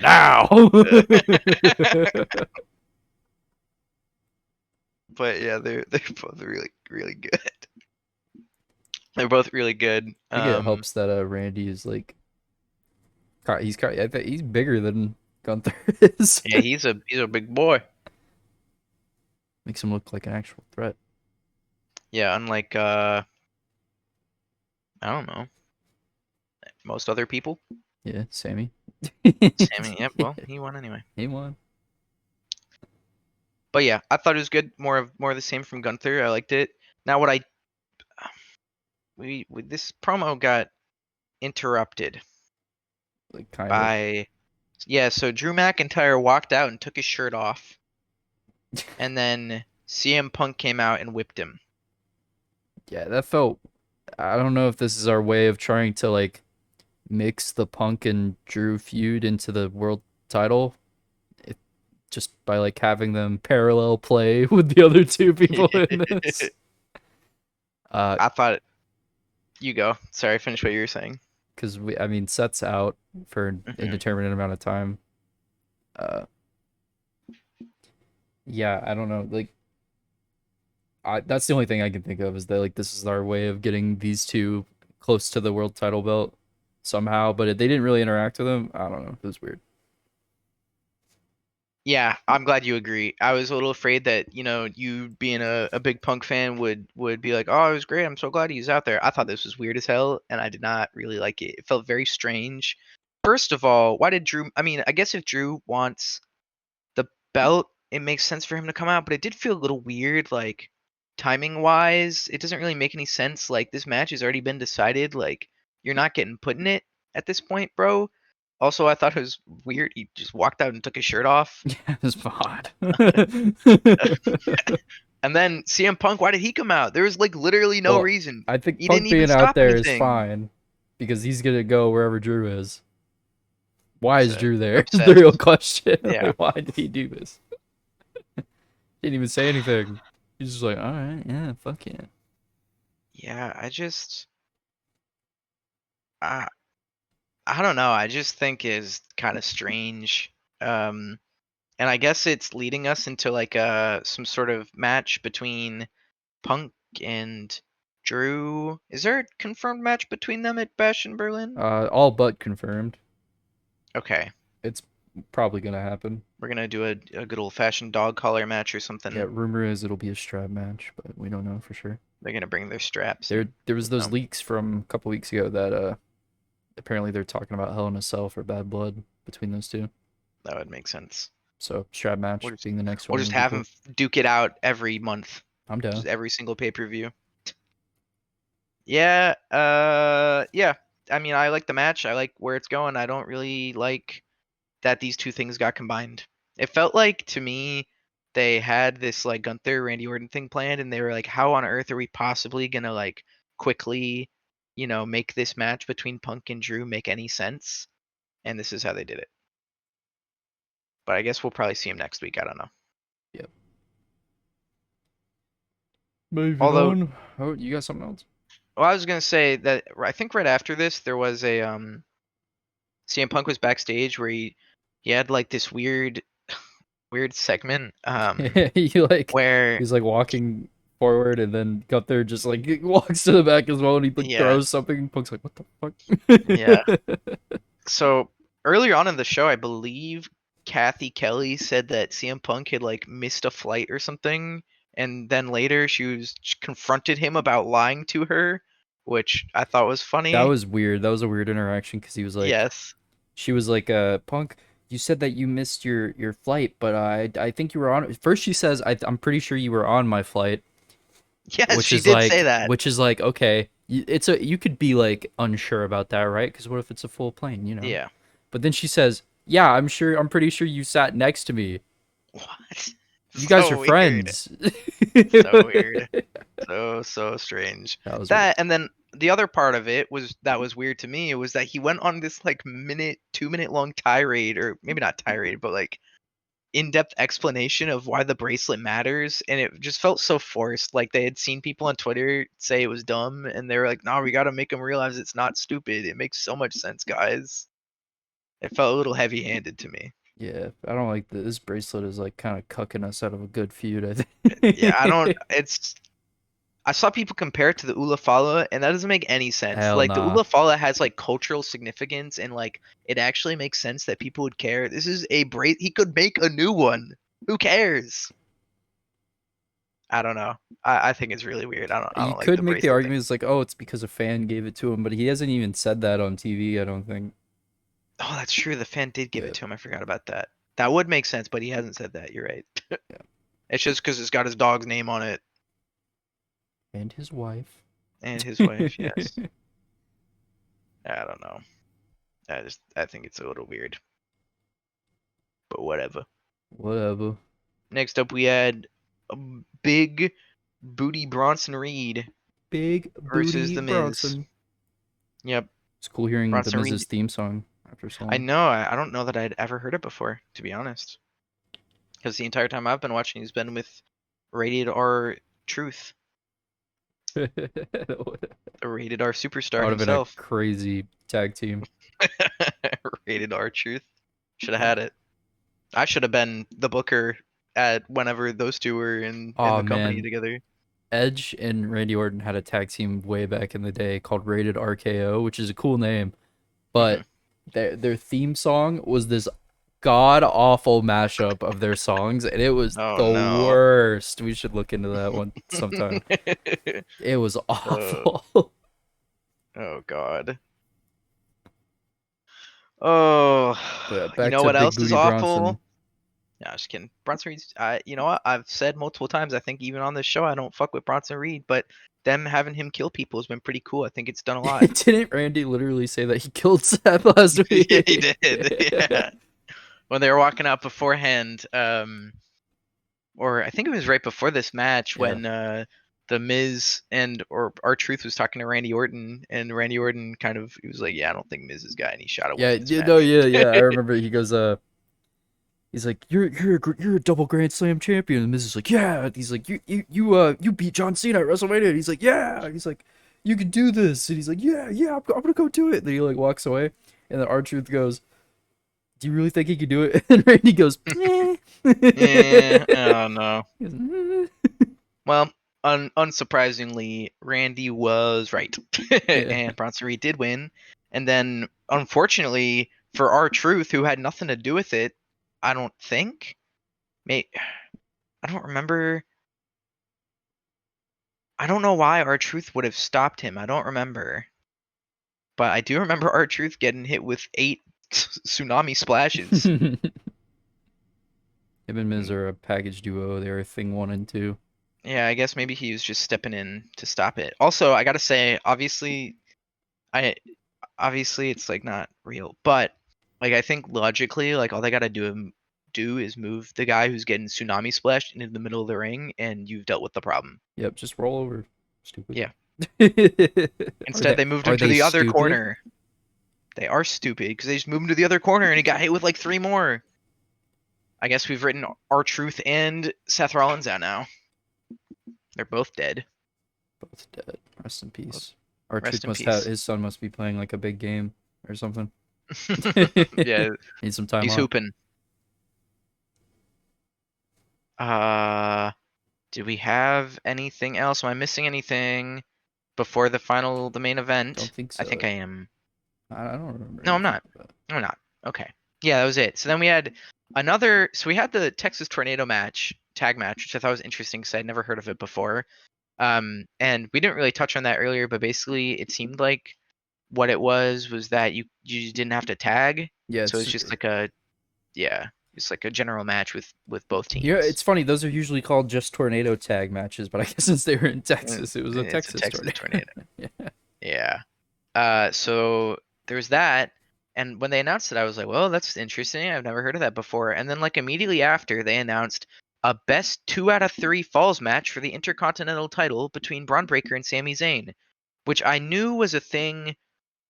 Now. But yeah, they're both really really good. They're both really good. I think it helps that Randy is like I think he's bigger than Gunther is. Yeah, he's a big boy. Makes him look like an actual threat. Yeah, unlike I don't know, most other people. Yeah, Sammy. Sammy, yep. Yeah, Well, he won anyway. he won. But yeah, I thought it was good. More of the same from Gunther. I liked it. Now, what I we this promo got interrupted Like kind of. by yeah. So Drew McIntyre walked out and took his shirt off, and then CM Punk came out and whipped him. Yeah, that felt. I don't know if this is our way of trying to like mix the Punk and Drew feud into the world title, it, just by like having them parallel play with the other two people in this. Uh, I thought you go. Sorry, finish what you were saying. because I mean, Seth's out for an Hmm. indeterminate amount of time. Uh, yeah, I don't know. Like, that's the only thing I can think of is that like this is our way of getting these two close to the world title belt somehow, but they didn't really interact with them. I don't know. It was weird. Yeah, I'm glad you agree. I was a little afraid that, you being a big Punk fan would be like, "Oh, it was great. I'm so glad he's out there." I thought this was weird as hell, and I did not really like it. It felt very strange. First of all, why did Drew? I mean, I guess if Drew wants the belt, it makes sense for him to come out, but it did feel a little weird, like timing wise. It doesn't really make any sense. Like this match has already been decided. Like you're not getting put in it at this point, bro. Also, I thought it was weird. He just walked out and took his shirt off. Yeah, it was odd. And then CM Punk, why did he come out? There was like literally no Well, reason. I think He didn't Punk even being out stop there is anything. fine because he's gonna go wherever Drew is. Why is So Drew there? Is the real obsessed. question. Yeah. Like, why did he do this? Didn't even say anything. He's just like, all right, yeah, fuck yeah. Yeah, I just uh, I don't know. I just think is kind of strange. Um, and I guess it's leading us into like some sort of match between Punk and Drew. Is there a confirmed match between them at Bash in Berlin? All but confirmed. Okay, It's probably gonna happen. we're gonna do a good old fashioned dog collar match or Yeah, something. rumor is it'll be a strap match, but we don't know for sure. They're gonna bring their straps There and there was those no, leaks from a couple weeks ago that apparently they're talking about Hell in a Cell for Bad Blood between those two. that would make sense. So strap We'll match just being the next we'll one just would be have them cool. duke it out every month, I'm just down. every single pay per view. Yeah, yeah. I mean, I like the match. I like where it's going. I don't really like that these two things got combined. It felt like to me they had this like Gunther Randy Orton thing planned, and they were like, how on earth are we possibly gonna like quickly, make this match between Punk and Drew make any sense? And this is how they did it. But I guess we'll probably see him next week. I don't know. Yep. Moving Although, on. Oh, you got something else? well, I was gonna say that I think right after this there was a CM Punk was backstage where he had like this weird segment he like where he's like walking forward and then Gunther just like walks to the back as well and he like yeah, throws something and Punk's like, what yeah. the fuck? So earlier on in the show, I believe Kathy Kelly said that CM Punk had like missed a flight or something, and then later she confronted him about lying to her, which I thought was That funny. was weird. That was a weird interaction because he was like, Yes. she was like, Punk, you said that you missed your flight, but I think you were on. First, she says, I'm pretty sure you were on my flight, Yes, she did say that. which is like, okay, you could be like unsure about that, right? Because what if it's a full plane, you know? Yeah. But then she says, yeah, I'm pretty sure you sat next to me. What? You guys are So weird. friends. So weird. So strange. That was weird. That and then the other part of it was that was weird to me was that he went on this like 2 minute long tirade, or maybe not tirade, but like in-depth explanation of why the bracelet matters, and it just felt so forced. Like they had seen people on Twitter say it was dumb, and they were like, "No, we got to make them realize it's not stupid. It makes so much sense, guys." It felt a little heavy-handed to me. Yeah, I don't like this bracelet is like kind of cucking us out of a good feud, I Yeah, I don't. think. It's. I saw people compare it to the Ula Fala, and that doesn't make any sense. Hell Like the nah. Ula Fala has like cultural significance, and like it actually makes sense that people would care. This is a brace. He could make a new one. Who cares? I don't know. I think it's really weird. I You don't like could the make the bracelet thing. argument it's like, oh, it's because a fan gave it to him, but he hasn't even said that on TV, I don't think. Oh, that's true. The fan did give Yeah, it to him. I forgot about that. That would make sense, but he hasn't said that. You're right. yeah. It's just because it's got his dog's name on it And his wife. and his wife. Yes. I don't know. I think it's a little weird, but whatever. Whatever. Next up, we had a big booty Bronson Reed Big versus Booty The Miz. Bronson. Yep, It's cool hearing the Bronson Miz's Reed. theme song after so I long. know. I don't know that I'd ever heard it before, to be honest. Because the entire time I've been watching, he's been with Rated R Truth, That the Rated R superstar would have been a himself. crazy tag team. Rated R Truth. Should have Yeah. had it. I should have been the booker at whenever those two were in Oh the company man, together. Edge and Randy Orton had a tag team way back in the day called Rated RKO, which is a cool name, Hmm. but their theme song was this god awful mashup of their songs, and it was Oh the no. worst. We should look into that one sometime. It was uh, awful. oh God. Oh, But yeah, you back know to what Big else is Booty awful? Bronson. No, just kidding. Bronson Reed's. You know what? I've said multiple times. I think even on this show, I don't fuck with Bronson Reed, but them having him kill people has been pretty cool. I think it's done a lot. Didn't Randy literally say that he killed Seth last Yeah, he week? did. Yeah. When they were walking out beforehand, or I think it was right before this match Yeah. when the Miz and or R Truth was talking to Randy Orton, and Randy Orton kind of he was like, "Yeah, I don't think Miz is guy," and he shot away Yeah, in this no, match. yeah. I remember he goes, he's like, you're a double Grand Slam champion. And Miz is like, yeah. He's like, you beat John Cena at WrestleMania. And he's like, yeah. He's like, you can do this. And he's like, yeah, I'm gonna go do it. And then he like walks away. And then R-Truth goes, "Do you really think he could do it?" And Randy goes, "Eh." Yeah, oh no. He goes, "Eh." Well, unsurprisingly, Randy was right, Yeah. and Bronson Reed did win. And then, unfortunately, for R-Truth, who had nothing to do with it, I don't think. May I don't remember. I don't know why R-Truth would have stopped him. I don't remember, but I do remember R-Truth getting hit with 8 tsunami splashes. Him and Miz Mm, are a package duo. They're a thing 1 and 2. Yeah, I guess maybe he was just stepping in to stop it. Also, I gotta say, I obviously it's like not real, but like I think logically, like all they gotta do is move the guy who's getting tsunami splashed into the middle of the ring, and you've dealt with the problem. Yep, just roll over. Stupid. Yeah. Are Instead, they they moved are him to they the other stupid? corner. They are stupid because they just moved him to the other corner, and he got hit with like 3 more. I guess we've written R-Truth and Seth Rollins out now. They're both dead. Both dead. Rest in Both- peace. Rest R-Truth in must have peace. his son must be playing like a big game or something. Yeah, Need some time he's off. hooping. Uh, do we have anything else? Am I missing anything before the main Don't event? think I think I so. am. I don't remember No, I'm anything not. like that. I'm not. Okay. Yeah, that was it. So then we had so we had the Texas Tornado match, tag match, which I thought was interesting because I'd never heard of it before. And we didn't really touch on that earlier, but basically it seemed like what it was that you didn't have to tag. Yeah, So it's it's just like a yeah, it's like a general match with both yeah, teams. it's funny. Those are usually called just tornado tag matches, but I guess since they were in And Texas, it was a it's a Texas Texas tornado. Tornado. Yeah. Yeah. So there's that. And when they announced it, I was like, well, that's interesting. I've never heard of that before. And then, like, immediately after, they announced a best 2 out of 3 falls match for the Intercontinental title between Braun Breaker and Sami Zayn, which I knew was a thing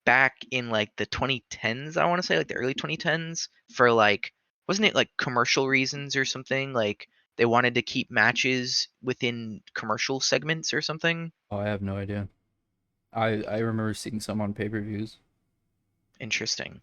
back in, like, the 2010s, I want to say, like, the early 2010s, for, like, wasn't it, like, commercial reasons or something? Like, they wanted to keep matches within commercial segments or something? Oh, I have no idea. I remember seeing some on pay-per-views. Interesting.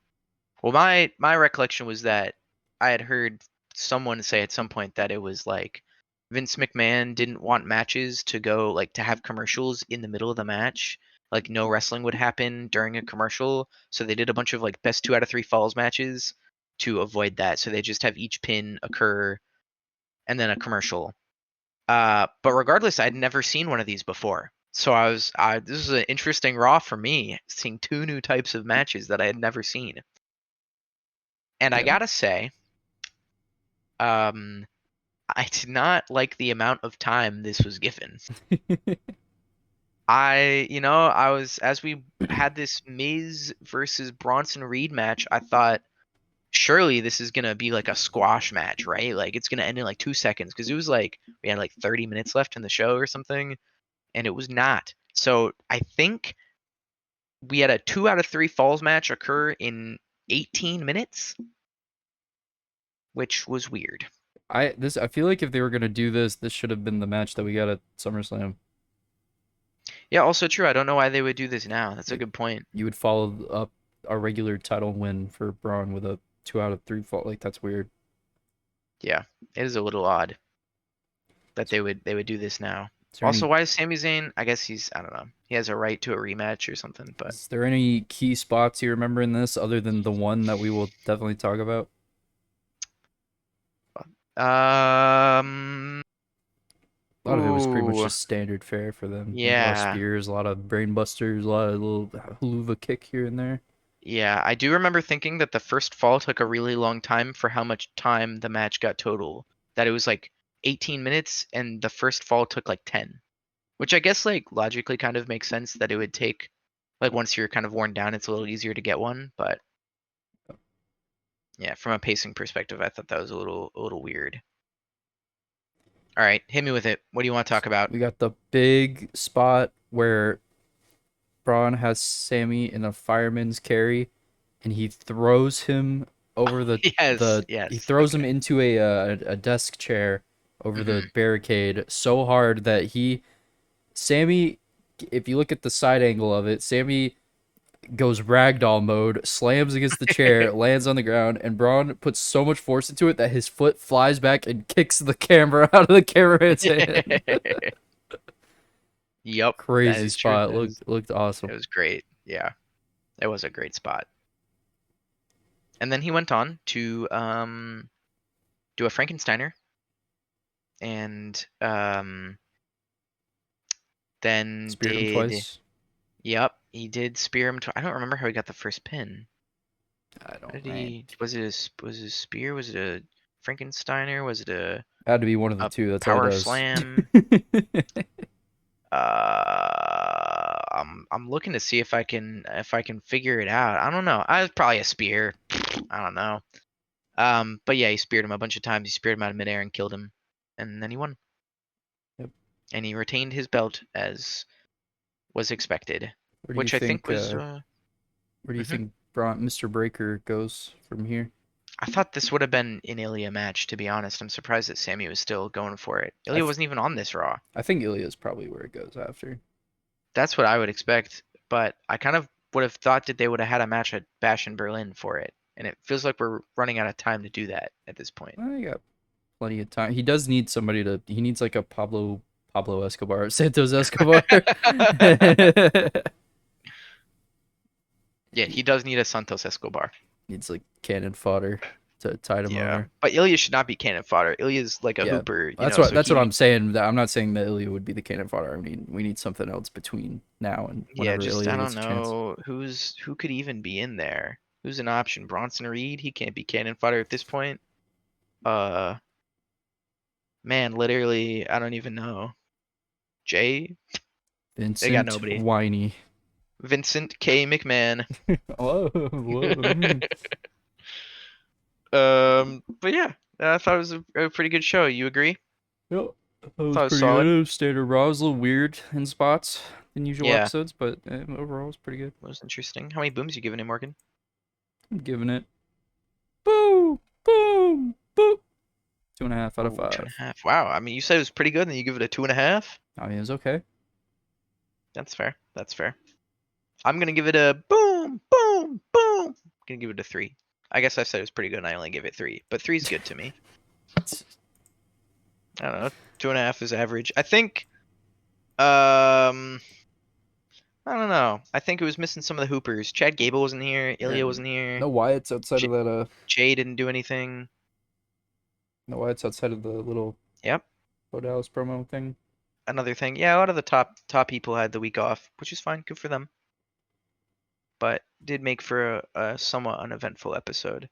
Well, my recollection was that I had heard someone say at some point that it was like Vince McMahon didn't want matches to go like to have commercials in the middle of the match. Like no wrestling would happen during a commercial, so they did a bunch of like best 2 out of 3 falls matches to avoid that. So they just have each pin occur and then a commercial. But regardless, I'd never seen one of these before. So this is an interesting Raw for me, seeing 2 new types of matches that I had never seen. And I Yeah. gotta say, um, I did not like the amount of time this was given. I was as we had this Miz versus Bronson Reed match, I thought surely this is gonna be like a squash match, right? Like it's gonna end in like 2 seconds because it was like we had like 30 minutes left in the show or something, and it was not. So I think we had a 2 out of 3 falls match occur in 18 minutes, which was weird. I feel like if they were gonna do this, this should have been the match that we got at SummerSlam. Yeah, also true. I don't know why they would do this now. That's a Like good point. you would follow up a regular title win for Braun with a 2 out of 3 fall. Like that's weird. Yeah, it is a little odd that they would do this now. Is there Also, any why is Sami Zayn? I guess I don't know. He has a right to a rematch or something, but is there any key spots you remember in this other than the one that we will definitely talk about? um A lot of it was pretty much ooh, just standard fare for them. Like a lot of yeah. spears, a lot of brain busters, a lot of little huluva kick here and there. Yeah, I do remember thinking that the first fall took a really long time for how much time the match got total. That it was like 18 minutes and the first fall took like 10. Which I guess like logically kind of makes sense that it would take like once you're kind of worn down it's a little easier to get one, but yeah, from a pacing perspective, I thought that was a little weird. All right, hit me with it. What do you want to talk about? We got the big spot where Braun has Sammy in a fireman's carry, and he throws him over Yes, he yes. throws him Okay. into a desk chair over the Hmm. barricade so hard that Sammy, if you look at the side angle of it, Sammy goes ragdoll mode, slams against the chair, lands on the ground, and Braun puts so much force into it that his foot flies back and kicks the camera out of the cameraman's hand. Yep, that Crazy is true. spot. That is, Looked it awesome. was great. Yeah, it was a great spot. And then he went on to do a Frankensteiner, and then Speared him did, twice. yep, he did spear him. I don't remember how he got the first pin. I How don't did man. he? Was it a spear? Was it a Frankensteiner? Was it Had to be one of the a two. That's all he power does. slam? I'm looking to see if I can figure it out. I don't know. I was probably a spear. I don't know. But yeah, he speared him a bunch of times. He speared him out of midair and killed him, and then he won. Yep. And he retained his belt as was expected, Where do you which I think think? was. Where do you Mhm. think Mr. Breaker goes from here? I thought this would have been an Ilya match. To be honest, I'm surprised that Sammy was still going for it. I Ilya wasn't even on this Raw. I think Ilya's probably where it goes after. That's what I would expect, but I kind of would have thought that they would have had a match at Bash in Berlin for it, and it feels like we're running out of time to do that at this point. I got plenty of time. He does need somebody to. He needs like a Pablo Escobar, Santos Escobar. Yeah, he does need a Santos Escobar. Needs like cannon fodder to tide him Yeah, over. but Ilya should not be cannon fodder. Ilya's like a Yeah, hooper, you know, so that's what he, I'm saying. That I'm not saying that Ilya would be the cannon fodder. I mean, we need something else between now and yeah, whenever just I Ilya don't gets a chance. know who could even be in there. Who's an option? Bronson Reed? He can't be cannon fodder at this point. Uh, man, literally, I don't even know. Jay? They got Vincent nobody. Whiny. Vincent K. McMahon. Whoa, whoa. But yeah, I thought it was a pretty good show. You agree? Yep. That was Thought it was pretty solid. good. Standard Raw was a little weird in spots than usual Yeah, episodes, but overall it was pretty good. it was interesting. How many booms you giving it, Morgan? I'm giving it boom, boom, boom. 2.5 out of Oh, two and 5. a half. Wow. I mean, you said it was pretty good, and then you give it a 2.5. I mean, it was okay. That's fair. That's fair. I'm gonna give it a boom, boom, boom. I'm gonna give it a 3. I guess I said it was pretty good, and I only gave it 3, but 3 is good to me. I don't know. 2.5 is average. I think. I don't know. I think it was missing some of the hoopers. Chad Gable wasn't here. Ilya And wasn't here. no Wyatt's outside J- of that. Jay didn't do anything. No Wyatt's outside of the little Yep. Bo Dallas promo thing. Another thing. Yeah, a lot of the top people had the week off, which is fine. Good for them. But did make for a somewhat uneventful episode.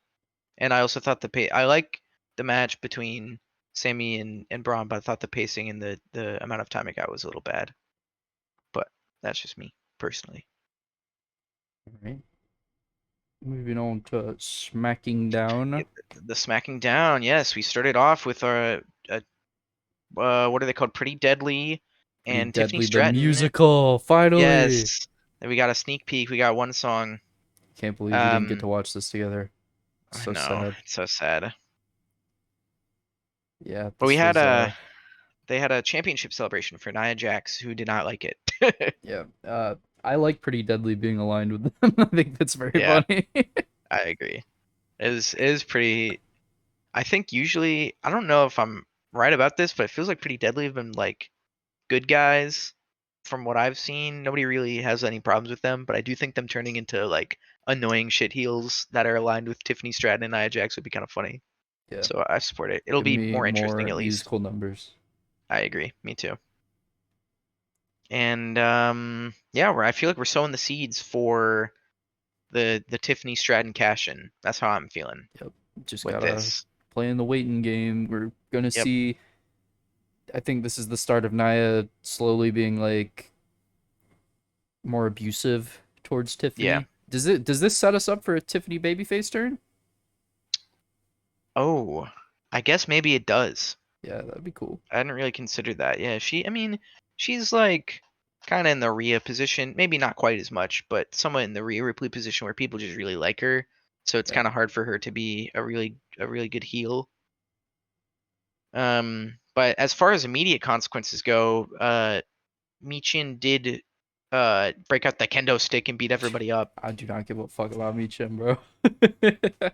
And I also thought I like the match between Sammy and Braun, but I thought the pacing and the amount of time it got was a little bad. But that's just me personally. All right. Moving on to smacking down. The smacking down, yes, we started off with our what are they called? Pretty Deadly Pretty and Tiffany deadly. The Stratton. musical. Finally. Yes, and we got a sneak peek. We got one song. Can't believe we didn't get Um, to watch this together. I So know sad. it's so sad. Yeah, But we this had was they had a championship celebration for Nia Jax, who did not like it. yeah. I like Pretty Deadly being aligned with them. I think that's very Yeah, funny. I agree. It is pretty. I think usually I don't know if I'm right about this, but it feels like Pretty Deadly have been like good guys from what I've seen. Nobody really has any problems with them, but I do think them turning into like annoying shit heels that are aligned with Tiffany Stratton and Nia Jax would be kind of funny. Yeah. So I support it. It'll Give be me more interesting more at least. musical numbers. I agree. Me too. And yeah, I feel like we're sowing the seeds for the Tiffany Stratton cash in. That's how I'm feeling Yep. Just with gotta this. play in the waiting game. We're gonna Yep. see. I think this is the start of Naya slowly being like more abusive towards Yeah. Tiffany. Does this set us up for a Tiffany babyface turn? Oh, I guess maybe it does. Yeah, that'd be cool. I hadn't really considered that. Yeah, I mean, she's like kind of in the Rhea position. Maybe not quite as much, but somewhat in the Rhea Ripley position where people just really like her. So it's Yeah. kind of hard for her to be a really good heel. But as far as immediate consequences go, Michin did. break out the kendo stick and beat everybody up. I do not give a fuck about Meechum, bro.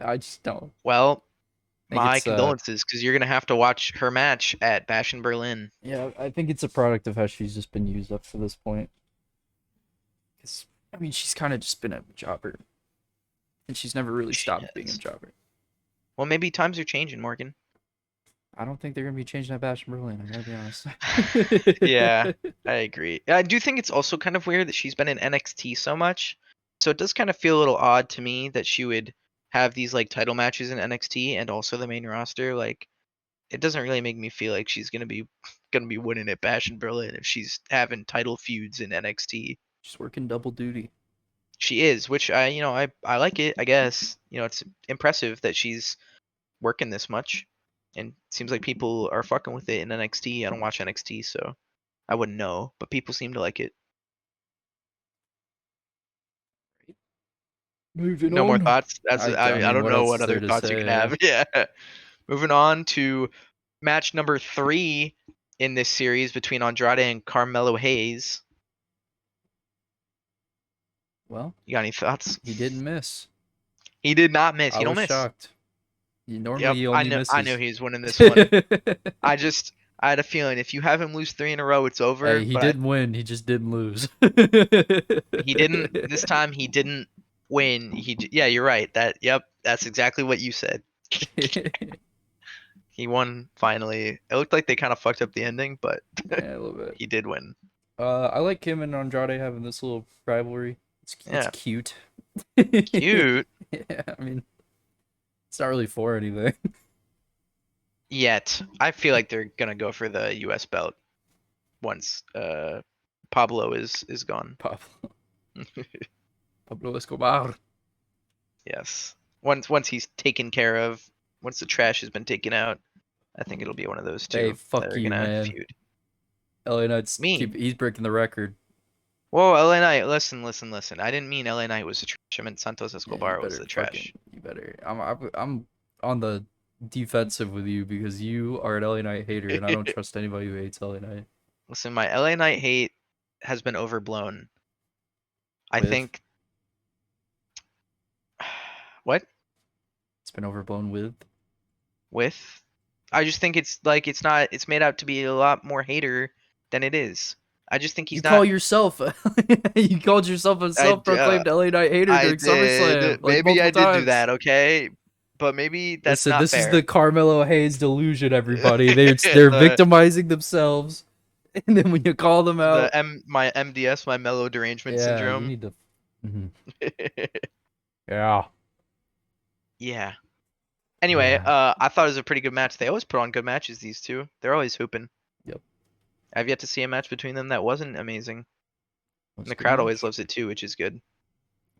I just don't. Well, I think my it's condolences, because you're gonna have to watch her match at Bash in Berlin. yeah, I think it's a product of how she's just been used up to this point. 'Cause, I mean, she's kind of just been a jobber, and she's never really She stopped being a has. jobber. Well, maybe times are changing, Morgan. I don't think they're gonna be changing that Bash in Berlin. I gotta be honest. Yeah, I agree. I do think it's also kind of weird that she's been in NXT so much. So it does kind of feel a little odd to me that she would have these like title matches in NXT and also the main roster. Like it doesn't really make me feel like she's gonna be winning at Bash in Berlin if she's having title feuds in NXT. She's working double duty. She is, which I like it. I guess it's impressive that she's working this much, and it seems like people are fucking with it in NXT. I don't watch NXT, so I wouldn't know, but people seem to like it. Moving No more on. thoughts. That's I I mean, don't what know else what is there other to thoughts you can say? Yeah. have. Yeah. Moving on to match number 3 in this series between Andrade and Carmelo Hayes. Well, You got any thoughts? he didn't miss. He did not miss. I He don't was miss. shocked. Normally Yep, he I only know. I knew misses. he was winning this one. I had a feeling if you have him lose 3 in a row, it's over. Hey, he But didn't win. He just didn't lose. he didn't this time. He didn't win. Yeah, you're right. Yep, that's exactly what you said. He won finally. It looked like they kind of fucked up the ending, but Yeah, a little bit. he did win. I like him and Andrade having this little rivalry. It's Yeah, cute. cute. Yeah, I mean, it's not really for anything. Yet I feel like they're gonna go for the U.S. belt once Pablo is gone. Pablo, Pablo Escobar. Yes, once he's taken care of, once the trash has been taken out, I think it'll be one of those Hey, two that fuck are you, gonna man. feud. LA Knight's Me? he's breaking the record. Whoa, LA Knight, listen. I didn't mean LA Knight was the trash. I meant Santos Yeah, you Escobar was better the fucking trash. you better. I'm on the defensive with you because you are an LA Knight hater, and I don't trust anybody who hates LA Knight. Listen, my LA Knight hate has been overblown. I With think. What? it's been overblown with. With? I just think it's like it's not. It's made out to be a lot more hater than it is. I just think You he's call not. yourself you called yourself a I self-proclaimed LA Knight hater I during did. SummerSlam like Maybe I multiple did do times. that. Okay, but maybe that's Listen, not this is the fair. Carmelo Hayes delusion, everybody. They're the victimizing themselves, and then when you call them out, my MDS, my mellow derangement yeah, you syndrome. need to. Mhm. Yeah, Yeah. Anyway, yeah. I thought it was a pretty good match. They always put on good matches. These two, they're always hooping. Yep, I've yet to see a match between them that wasn't amazing, and that's the a good crowd always match. loves it too, which is good.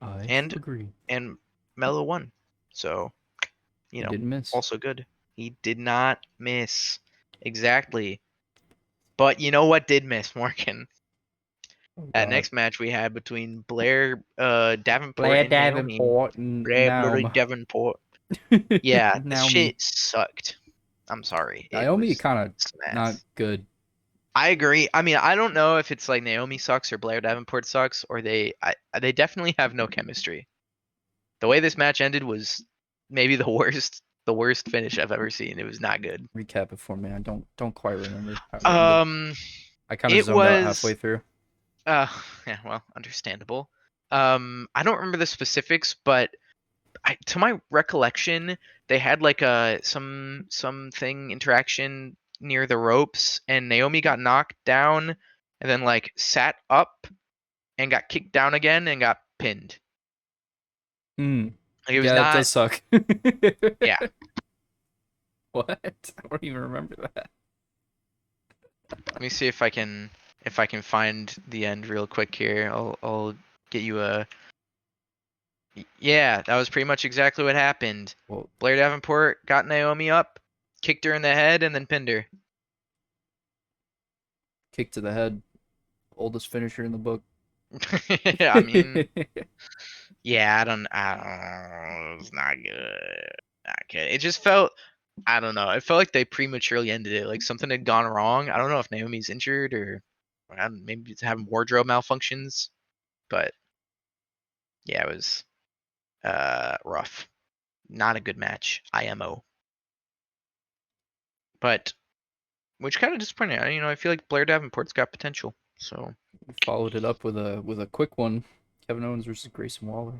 I And agree. and Mello won, so He didn't miss. also good. He did not miss exactly. But you know what did miss, Morgan? Oh That God, next match we had between Blair Davenport Blair and Naomi. Davenport and Blair Naum. Davenport. Yeah, this Naomi. shit sucked. I'm sorry. It Naomi was kind of not smash. good. I agree. I mean, I don't know if it's like Naomi sucks or Blair Davenport sucks, or they definitely have no chemistry. The way this match ended was maybe the worst finish I've ever seen. It was not good. Recap it for me. I don't quite remember how it ended. Um, I kind of it zoned out halfway was through. uh yeah, well, understandable. I don't remember the specifics, but to my recollection, they had like a something interaction near the ropes, and Naomi got knocked down, and then like sat up and got kicked down again and got pinned. Hmm. Like it was Yeah, that not. does suck. Yeah. What? I don't even remember that. Let me see if I can find the end real quick here. I'll get you a. Yeah, that was pretty much exactly what happened. Well, Blair Davenport got Naomi up, kicked her in the head, and then pinned her. kick to the head, oldest finisher in the book. I mean, yeah, I don't know. It's not good. Not good. It just felt, I don't know. It felt like they prematurely ended it. Like something had gone wrong. I don't know if Naomi's injured or maybe it's having wardrobe malfunctions, but yeah, it was rough. Not a good match. IMO. But which kind of disappointing. I feel like Blair Davenport's got potential. So We followed it up with a quick one. Kevin Owens versus Grayson Waller.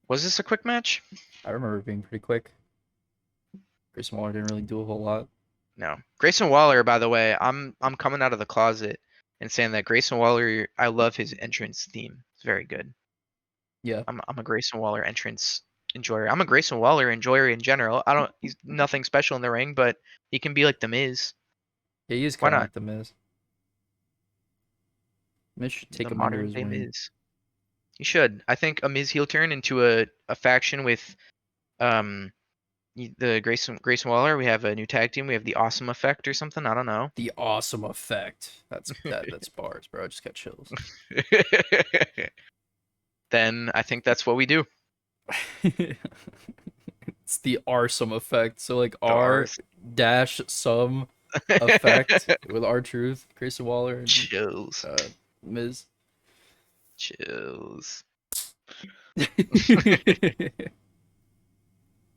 was this a quick match? I remember it being pretty quick. Grayson Waller didn't really do a whole lot. No. Grayson Waller, by the way, I'm coming out of the closet and saying that Grayson Waller, I love his entrance theme. It's very good. Yeah, I'm a Grayson Waller entrance enjoyer. I'm a Grayson Waller enjoyer in general. He's nothing special in the ring, but he can be like the Miz. yeah, he is Why kind of not? like the Miz. Miz should The take him under modern his day wing. Miz. He should. I think a Miz heel turn into a faction with um the Grayson Waller. We have a new tag team. We have the Awesome Effect or something. I don't know. The awesome effect. That's bars, bro. I just got chills. Then I think that's what we do. It's the awesome effect. So like The R R's. dash some effect with R Truth, Grayson Waller, and Chills. Miz. Chills. Kevin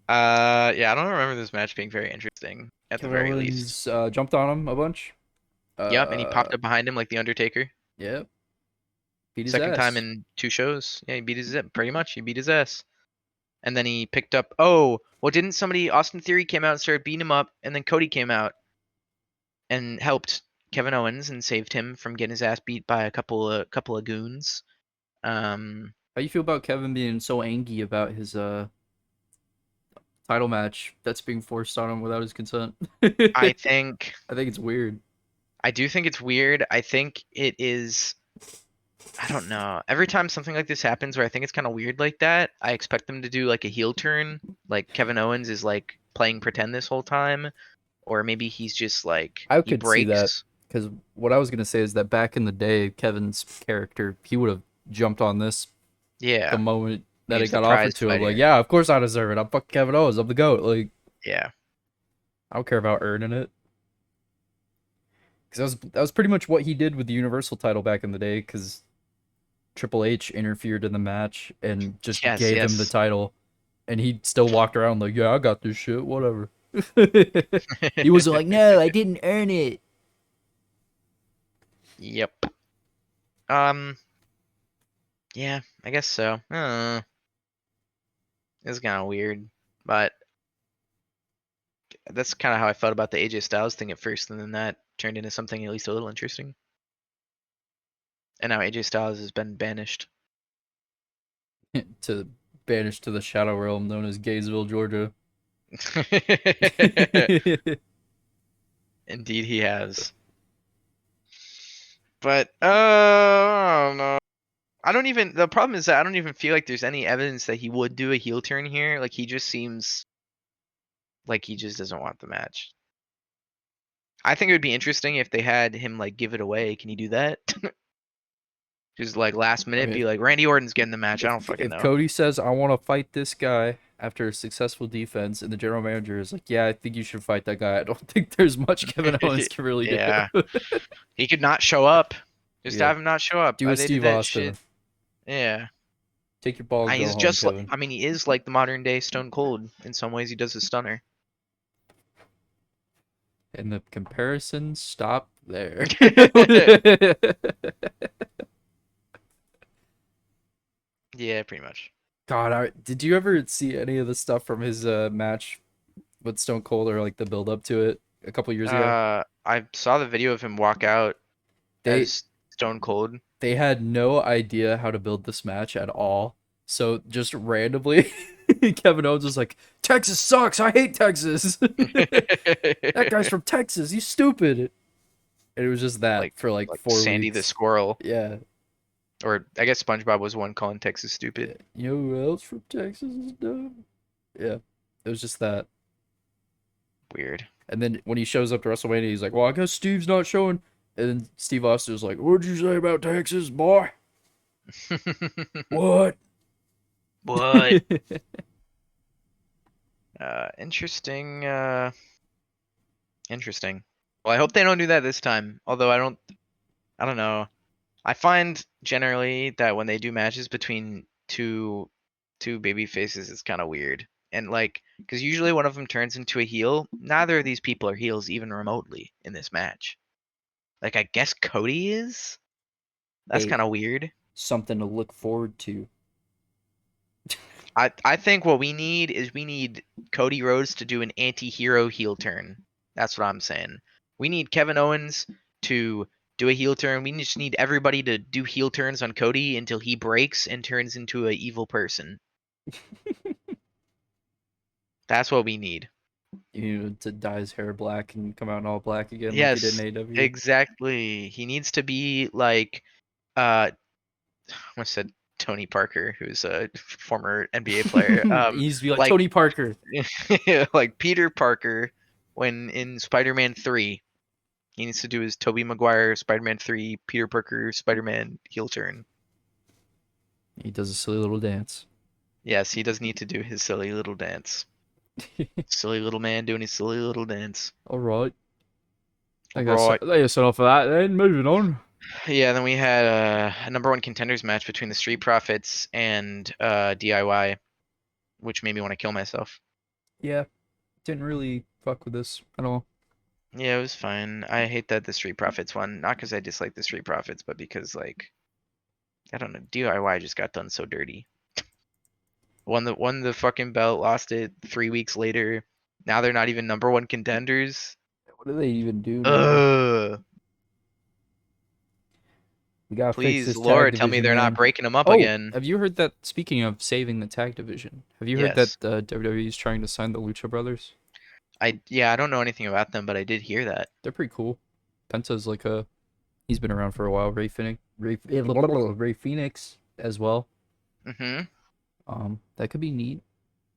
Yeah, I don't remember this match being very interesting at the very least. Owens jumped on him a bunch. Yep, and he Uh, popped up behind him like the Undertaker. yeah, beat his Second time ass. in 2 shows. Yeah, he beat his pretty much. He beat his ass. And then he picked up. Oh, well, didn't somebody? Austin Theory came out and started beating him up, and then Cody came out and helped Kevin Owens and saved him from getting his ass beat by a couple of goons. How you feel about Kevin being so angry about his title match that's being forced on him without his consent? I think I think it's weird. I do think it's weird. I think it is. I don't know. Every time something like this happens, where I think it's kind of weird like that, I expect them to do like a heel turn, like Kevin Owens is like playing pretend this whole time, or maybe he's just like I he could see that breaks. because what I was gonna say is that back in the day, Kevin's character he would have jumped on this the Yeah, moment that it he's the got offered prize to him. Like, fighter. yeah, of course I deserve it. I'm fucking Kevin Owens. I'm the goat. Like, Yeah. I don't care about earning it. Because that was pretty much what he did with the Universal title back in the day. Because Triple H interfered in the match and just Yes. gave him the Yes. title, and he still walked around like, yeah, I got this shit. Whatever. He wasn't like, no, I didn't earn it. Yep. Um. Yeah. I guess so. It's kind of weird, but that's kind of how I felt about the AJ Styles thing at first, and then that turned into something at least a little interesting. And now AJ Styles has been banished. To banish to the shadow realm known as Gaysville, Georgia. Indeed, he has. But I don't know. I don't even. The problem is that I don't even feel like there's any evidence that he would do a heel turn here. Like he just seems like he just doesn't want the match. I think it would be interesting if they had him like give it away. Can you do that? Just like last I minute, mean, be like Randy Orton's getting the match. I if don't fucking if know. Cody says I want to fight this guy after a successful defense, and the general manager is like, yeah, I think you should fight that guy. I don't think there's much Kevin Owens can really do. Yeah, he could not show up. Just Yeah, have him not show up. do a They did Steve that shit. Austin. Yeah. Take your ball and go He's home, just like, Kevin. I mean, he is like the modern day Stone Cold in some ways. He does a stunner. And the comparisons stop there. Yeah, pretty much. God, did you ever see any of the stuff from his match with Stone Cold or like the build up to it a couple years ago? I saw the video of him walk out They as Stone Cold. they had no idea how to build this match at all. So just randomly, Kevin Owens was like, "Texas sucks. I hate Texas. That guy's from Texas. He's stupid." And it was just that like for like like 4 Sandy the weeks. Squirrel, Yeah. or I guess SpongeBob was one calling Texas Yeah. stupid. You know who else from Texas is dumb? Yeah. It was just that. Weird. And then when he shows up to WrestleMania, he's like, "Well, I guess Steve's not showing." And then Steve Austin's like, "What'd you say about Texas, boy? What?" What? Interesting. Interesting. Well, I hope they don't do that this time. Although I don't. I don't know. I find generally that when they do matches between two baby faces, it's kind of weird. And like, because usually one of them turns into a heel. Neither of these people are heels even remotely in this match. Like, I guess Cody is. That's Hey, kind of weird. something to look forward to. I think what we need Cody Rhodes to do an anti-hero heel turn. That's what I'm saying. We need Kevin Owens to do a heel turn. We just need everybody to do heel turns on Cody until he breaks and turns into an evil person. That's what we need. You know, to dye his hair black and come out in all black again like he did in Yes, AEW. exactly. He needs to be like I almost said Tony Parker, who's a former NBA player. He used to be like Like Tony Parker. like Peter Parker when in Spider-Man 3. He needs to do his Tobey Maguire Spider-Man 3 Peter Parker Spider-Man heel turn. He does a silly little dance. Yes, he does need to do his silly little dance. Silly little man doing his silly little dance. All right. Right. Thank you so for that. Then moving on. Yeah, then we had a number one contenders match between the Street Profits and DIY, which made me want to kill myself. Yeah, didn't really fuck with this at all. Yeah, it was fine. I hate that the Street Profits won, not because I dislike the Street Profits, but because like I don't know, DIY just got done so dirty. Won the fucking belt, lost it 3 weeks later. Now they're not even number one contenders. What do they even do now? Ugh. We gotta fix Please, this tag Lord, tell me division, they're not man. breaking them up Oh, again. have you heard that? Speaking of saving the tag division, have you heard that Yes. WWE is trying to sign the Lucha Brothers? I don't know anything about them, but I did hear that. They're pretty cool. Penta's like a he's been around for a while. Ray Phoenix as well. Mhm. That could be neat.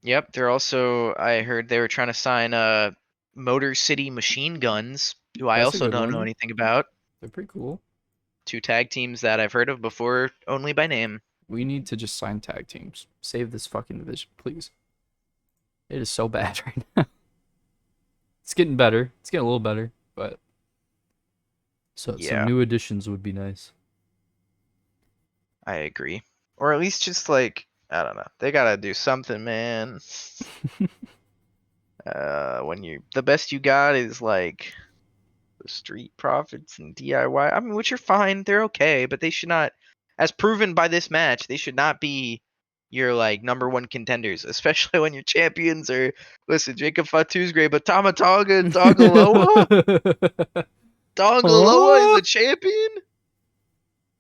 Yep, they're also I heard they were trying to sign Motor City Machine Guns, who I That's a also good don't know one. anything about. They're pretty cool. Two tag teams that I've heard of before only by name. We need to just sign tag teams. Save this fucking division, please. It is so bad right now. It's getting better. It's getting a little better, but so some Yeah, new additions would be nice. I agree. Or at least just like I don't know. They gotta do something, man. When you the best you got is like the Street Profits and DIY. I mean, which are fine, they're okay, but they should not, as proven by this match, they should not be your like number one contenders, especially when your champions are. Listen, Jacob Fatu's great, but Tamatonga and Tongaloa is Huh? a champion.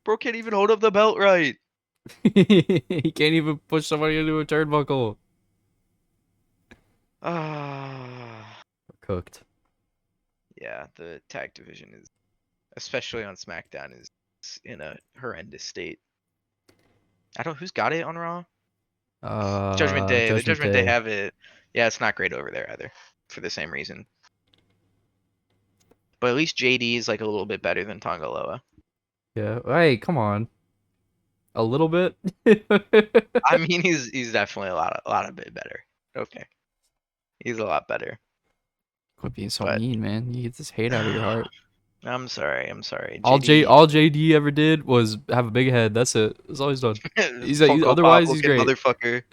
Bro can't even hold up the belt right. He can't even push somebody into a turnbuckle. Ah, Cooked. yeah, the tag division is, especially on SmackDown, is in a horrendous state. I don't. Who's got it on Raw? Judgment Day. The Judgment Judgment Day Day. have it. Yeah, it's not great over there either, for the same reason. But at least JD is like a little bit better than Tongaloa. Yeah. Hey, come on. A little bit. I mean, he's definitely a lot of bit better. Okay, he's a lot better. Quit being so But mean, man. You get this hate out of your heart. I'm sorry. I'm sorry. JD, All JD ever did was have a big head. That's it. That's all he's done. Funko Pop Otherwise he's looking great.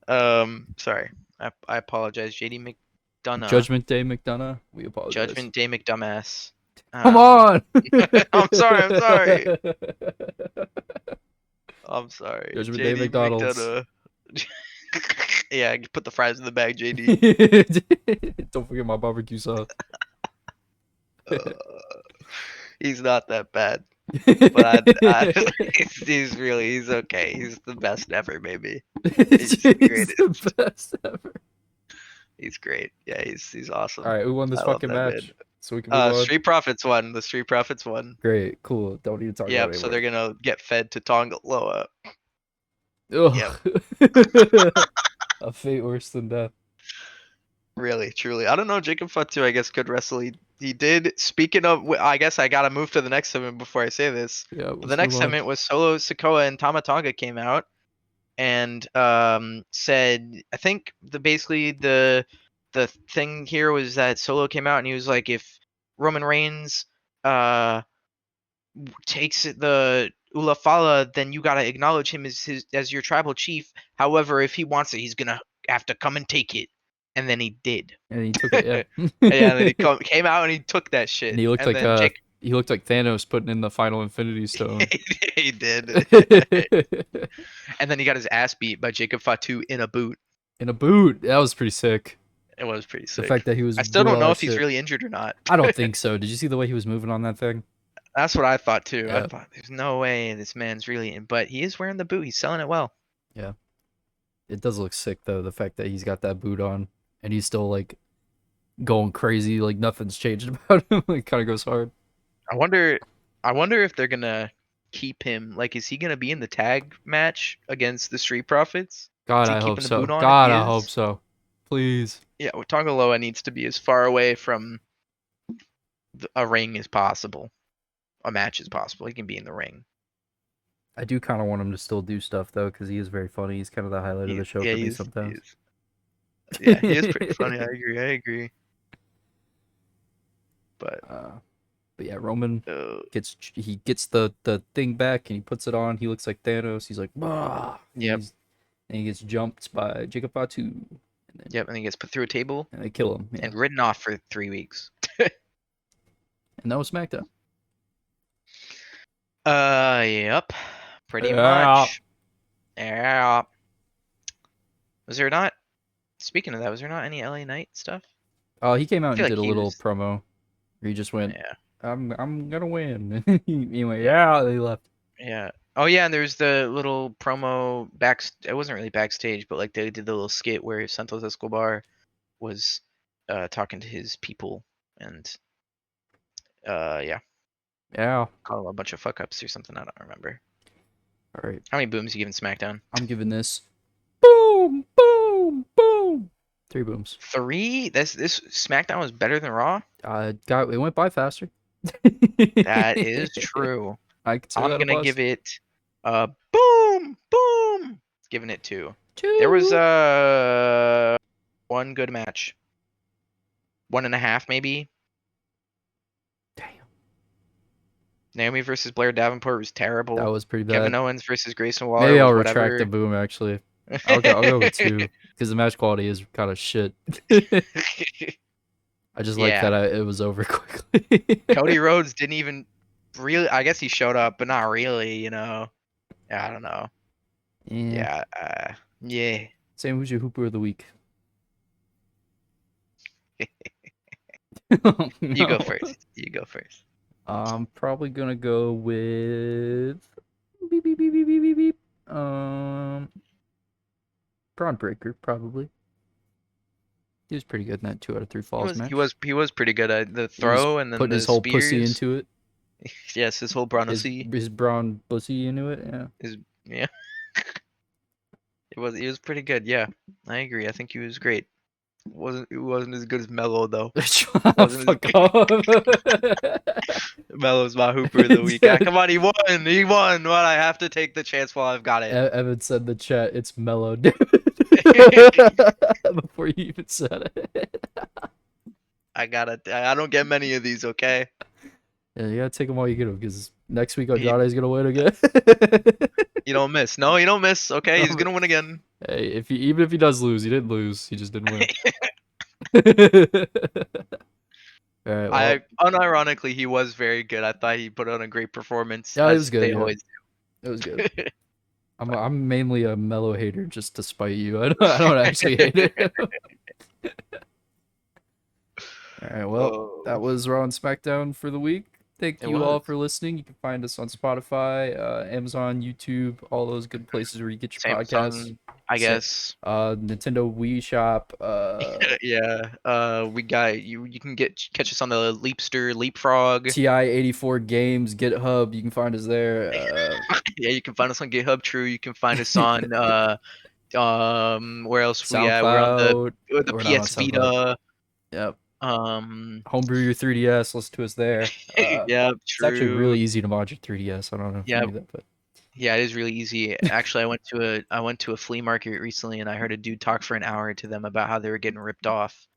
motherfucker. Sorry. I apologize. JD McDonough. Judgment Day McDonough. We apologize. Judgment Day McDumbass. Come Um, on. I'm sorry. I'm sorry. I'm sorry. Judgment Day JD McDonald's. McDonough. Yeah, put the fries in the bag, JD. Don't forget my barbecue sauce. Uh, he's not that bad, but he's okay. He's the best ever, maybe. He's the He's the greatest. best ever. He's great. Yeah, he's All awesome. right, who won this I love fucking that man. match? So we can move on. Street Profits won. The Street Profits won. Great, cool. Don't need to talk about it Yep. So anymore. they're gonna get fed to Tongaloa. Yep. Ugh. A fate worse than death. Really, truly. I don't know. Jacob Fatu, I guess, could wrestle. He did. Speaking of, I guess I gotta move to the next segment before I say this. Yeah, But the let's move next on. segment was Solo Sikoa and Tamatonga came out and said, I think the thing here was that Solo came out and he was like, if Roman Reigns takes the Ulafala, then you gotta acknowledge him as your tribal chief. However, if he wants it, he's gonna have to come and take it. And then he did. And he took it, yeah. Yeah, and then he came out and he took that And shit. he looked And like then Jake, Thanos putting in the final Infinity Stone. he did. And then he got his ass beat by Jacob Fatu in a boot. In a boot. That was pretty sick. It was pretty The sick. fact that he was I still doing don't all know that if he's shit. really injured or not. I don't think so. Did you see the way he was moving on that thing? That's what I thought too. I Yeah. thought there's no way this man's really in, but he is wearing the boot. He's selling it well. Yeah. It does look sick though, the fact that he's got that boot on and he's still like going crazy, like nothing's changed about him. It kind of goes hard. I wonder if they're gonna keep him. Like, is he gonna be in the tag match against the Street Profits? Is God, he I hope keeping the boot so. on? If God, he I hope is, so. Please. yeah, Tongaloa needs to be as far away from a ring as possible. A match as possible. He can be in the ring. I do kind of want him to still do stuff though, because he is very funny. He's kind of the highlight of the show Yeah, for me he's sometimes. yeah, he is pretty funny. I agree. But But yeah, Roman uh, gets the thing back and he puts it on. He looks like Thanos. He's like, bah! yep, And he gets jumped by Jacob Fatu. yep, and he gets put through a table And they kill him. Yeah. and ridden off for 3 weeks. And that was SmackDown. Yep, pretty Yeah. much. Yeah. Was there not? Speaking of that, was there not any LA Knight stuff? Oh, he came I out feel and like did a he little was. promo where he just went, Yeah. I'm gonna win. He went, yeah, they left. Yeah. Oh yeah, and there's the little promo back. It wasn't really backstage, but like they did the little skit where Santos Escobar was talking to his people, and yeah, Yeah. call him a bunch of fuck ups or something. I don't remember. All right. How many booms you giving SmackDown? I'm giving this boom, boom, boom. 3 booms. 3? This SmackDown was better than Raw. It went by faster. That is true. I consider I'm that a gonna plus. give it boom, boom. Giving it 2. There was 2. one good match. 1.5 maybe. Damn. Naomi versus Blair Davenport was That terrible. was pretty Kevin bad. Owens versus Grayson Waller Maybe I'll was retract the whatever. boom actually. I'll go with 2 because the match quality is kind of shit. I just like Yeah. that it was over quickly. Cody Rhodes didn't even really. I guess he showed up, but not really. Yeah, I don't know. Yeah. Yeah. Yeah. Sam, who's your Hooper of the week? Oh, You go no. first. You go first. I'm probably gonna go with beep, beep, beep, beep, beep, beep, beep. Braun Breaker probably. He was pretty good in that 2 out of 3 falls match. He was pretty good at the He was throw and then putting the his whole pussy spears. into it. Yes, his whole Bronacy His brown pussy into it. Yeah. is yeah. He was pretty good. Yeah, I agree. I think he was great. It wasn't as good as Mello though. Wasn't as Fuck off. Mello's my Hooper of the week. Ah, come on, he won. He won. What? I have to take the chance while I've got it. Evan said in the chat, it's mellow, dude. Before you even said it. I don't get many of these. Okay. Yeah, you gotta take them while you get them, because next week He, Andrade's gonna win again. you don't miss. No, you don't miss. Okay, he's No, gonna win again. hey, even if he does lose, he didn't lose. He just didn't win. All right, well, Unironically, he was very good. I thought he put on a great performance, yeah, it was as good. they Yeah, always it was good. do. I'm mainly a mellow hater just to spite you. I don't actually hate it. All right, well, that Oh, was Raw and SmackDown for the week. Thank it you all was. for listening. You can find us on Spotify, Amazon, YouTube, all those good places where you get your podcasts. Samsung, I guess. Nintendo Wii Shop. Yeah. We got you. You can catch us on the Leapster, Leapfrog. TI-84 Games, GitHub. You can find us there. Yeah, you can find us on GitHub. True. You can find us on where else we at? We're on SoundCloud. the We're not on PS SoundCloud. Vita. Yep. Um. Homebrew your 3DS. Listen to us there. Yeah. It's actually True. really easy to mod your 3DS. I don't know if you Yeah. knew that, but Yeah, it is really easy. Actually, I went to a flea market recently, and I heard a dude talk for an hour to them about how they were getting ripped off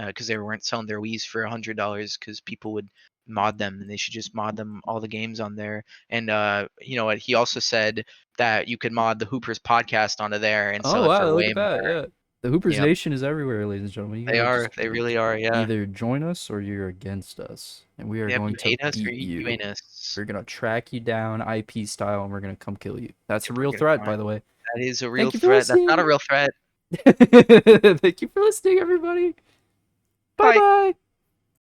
because they weren't selling their Wii's for $100 because people would mod them, and they should just mod them all the games on there. And you know what? He also said that you could mod the Hoopers podcast onto there and sell Oh it for wow, look way at that. more. Yeah. The Hoopers Yep, Nation is everywhere, ladies and gentlemen. You they gotta are. just They really are. Yeah. either join us or you're against us. And we are Yep. going You to hate us or beat you you. ain't us. We're gonna track you down IP style and we're gonna come kill you. That's a Yep, we're real gonna threat, come on. by the way. That is a real Thank you for threat. That's not a listening. real threat. Thank you for listening, everybody. Bye Bye. bye.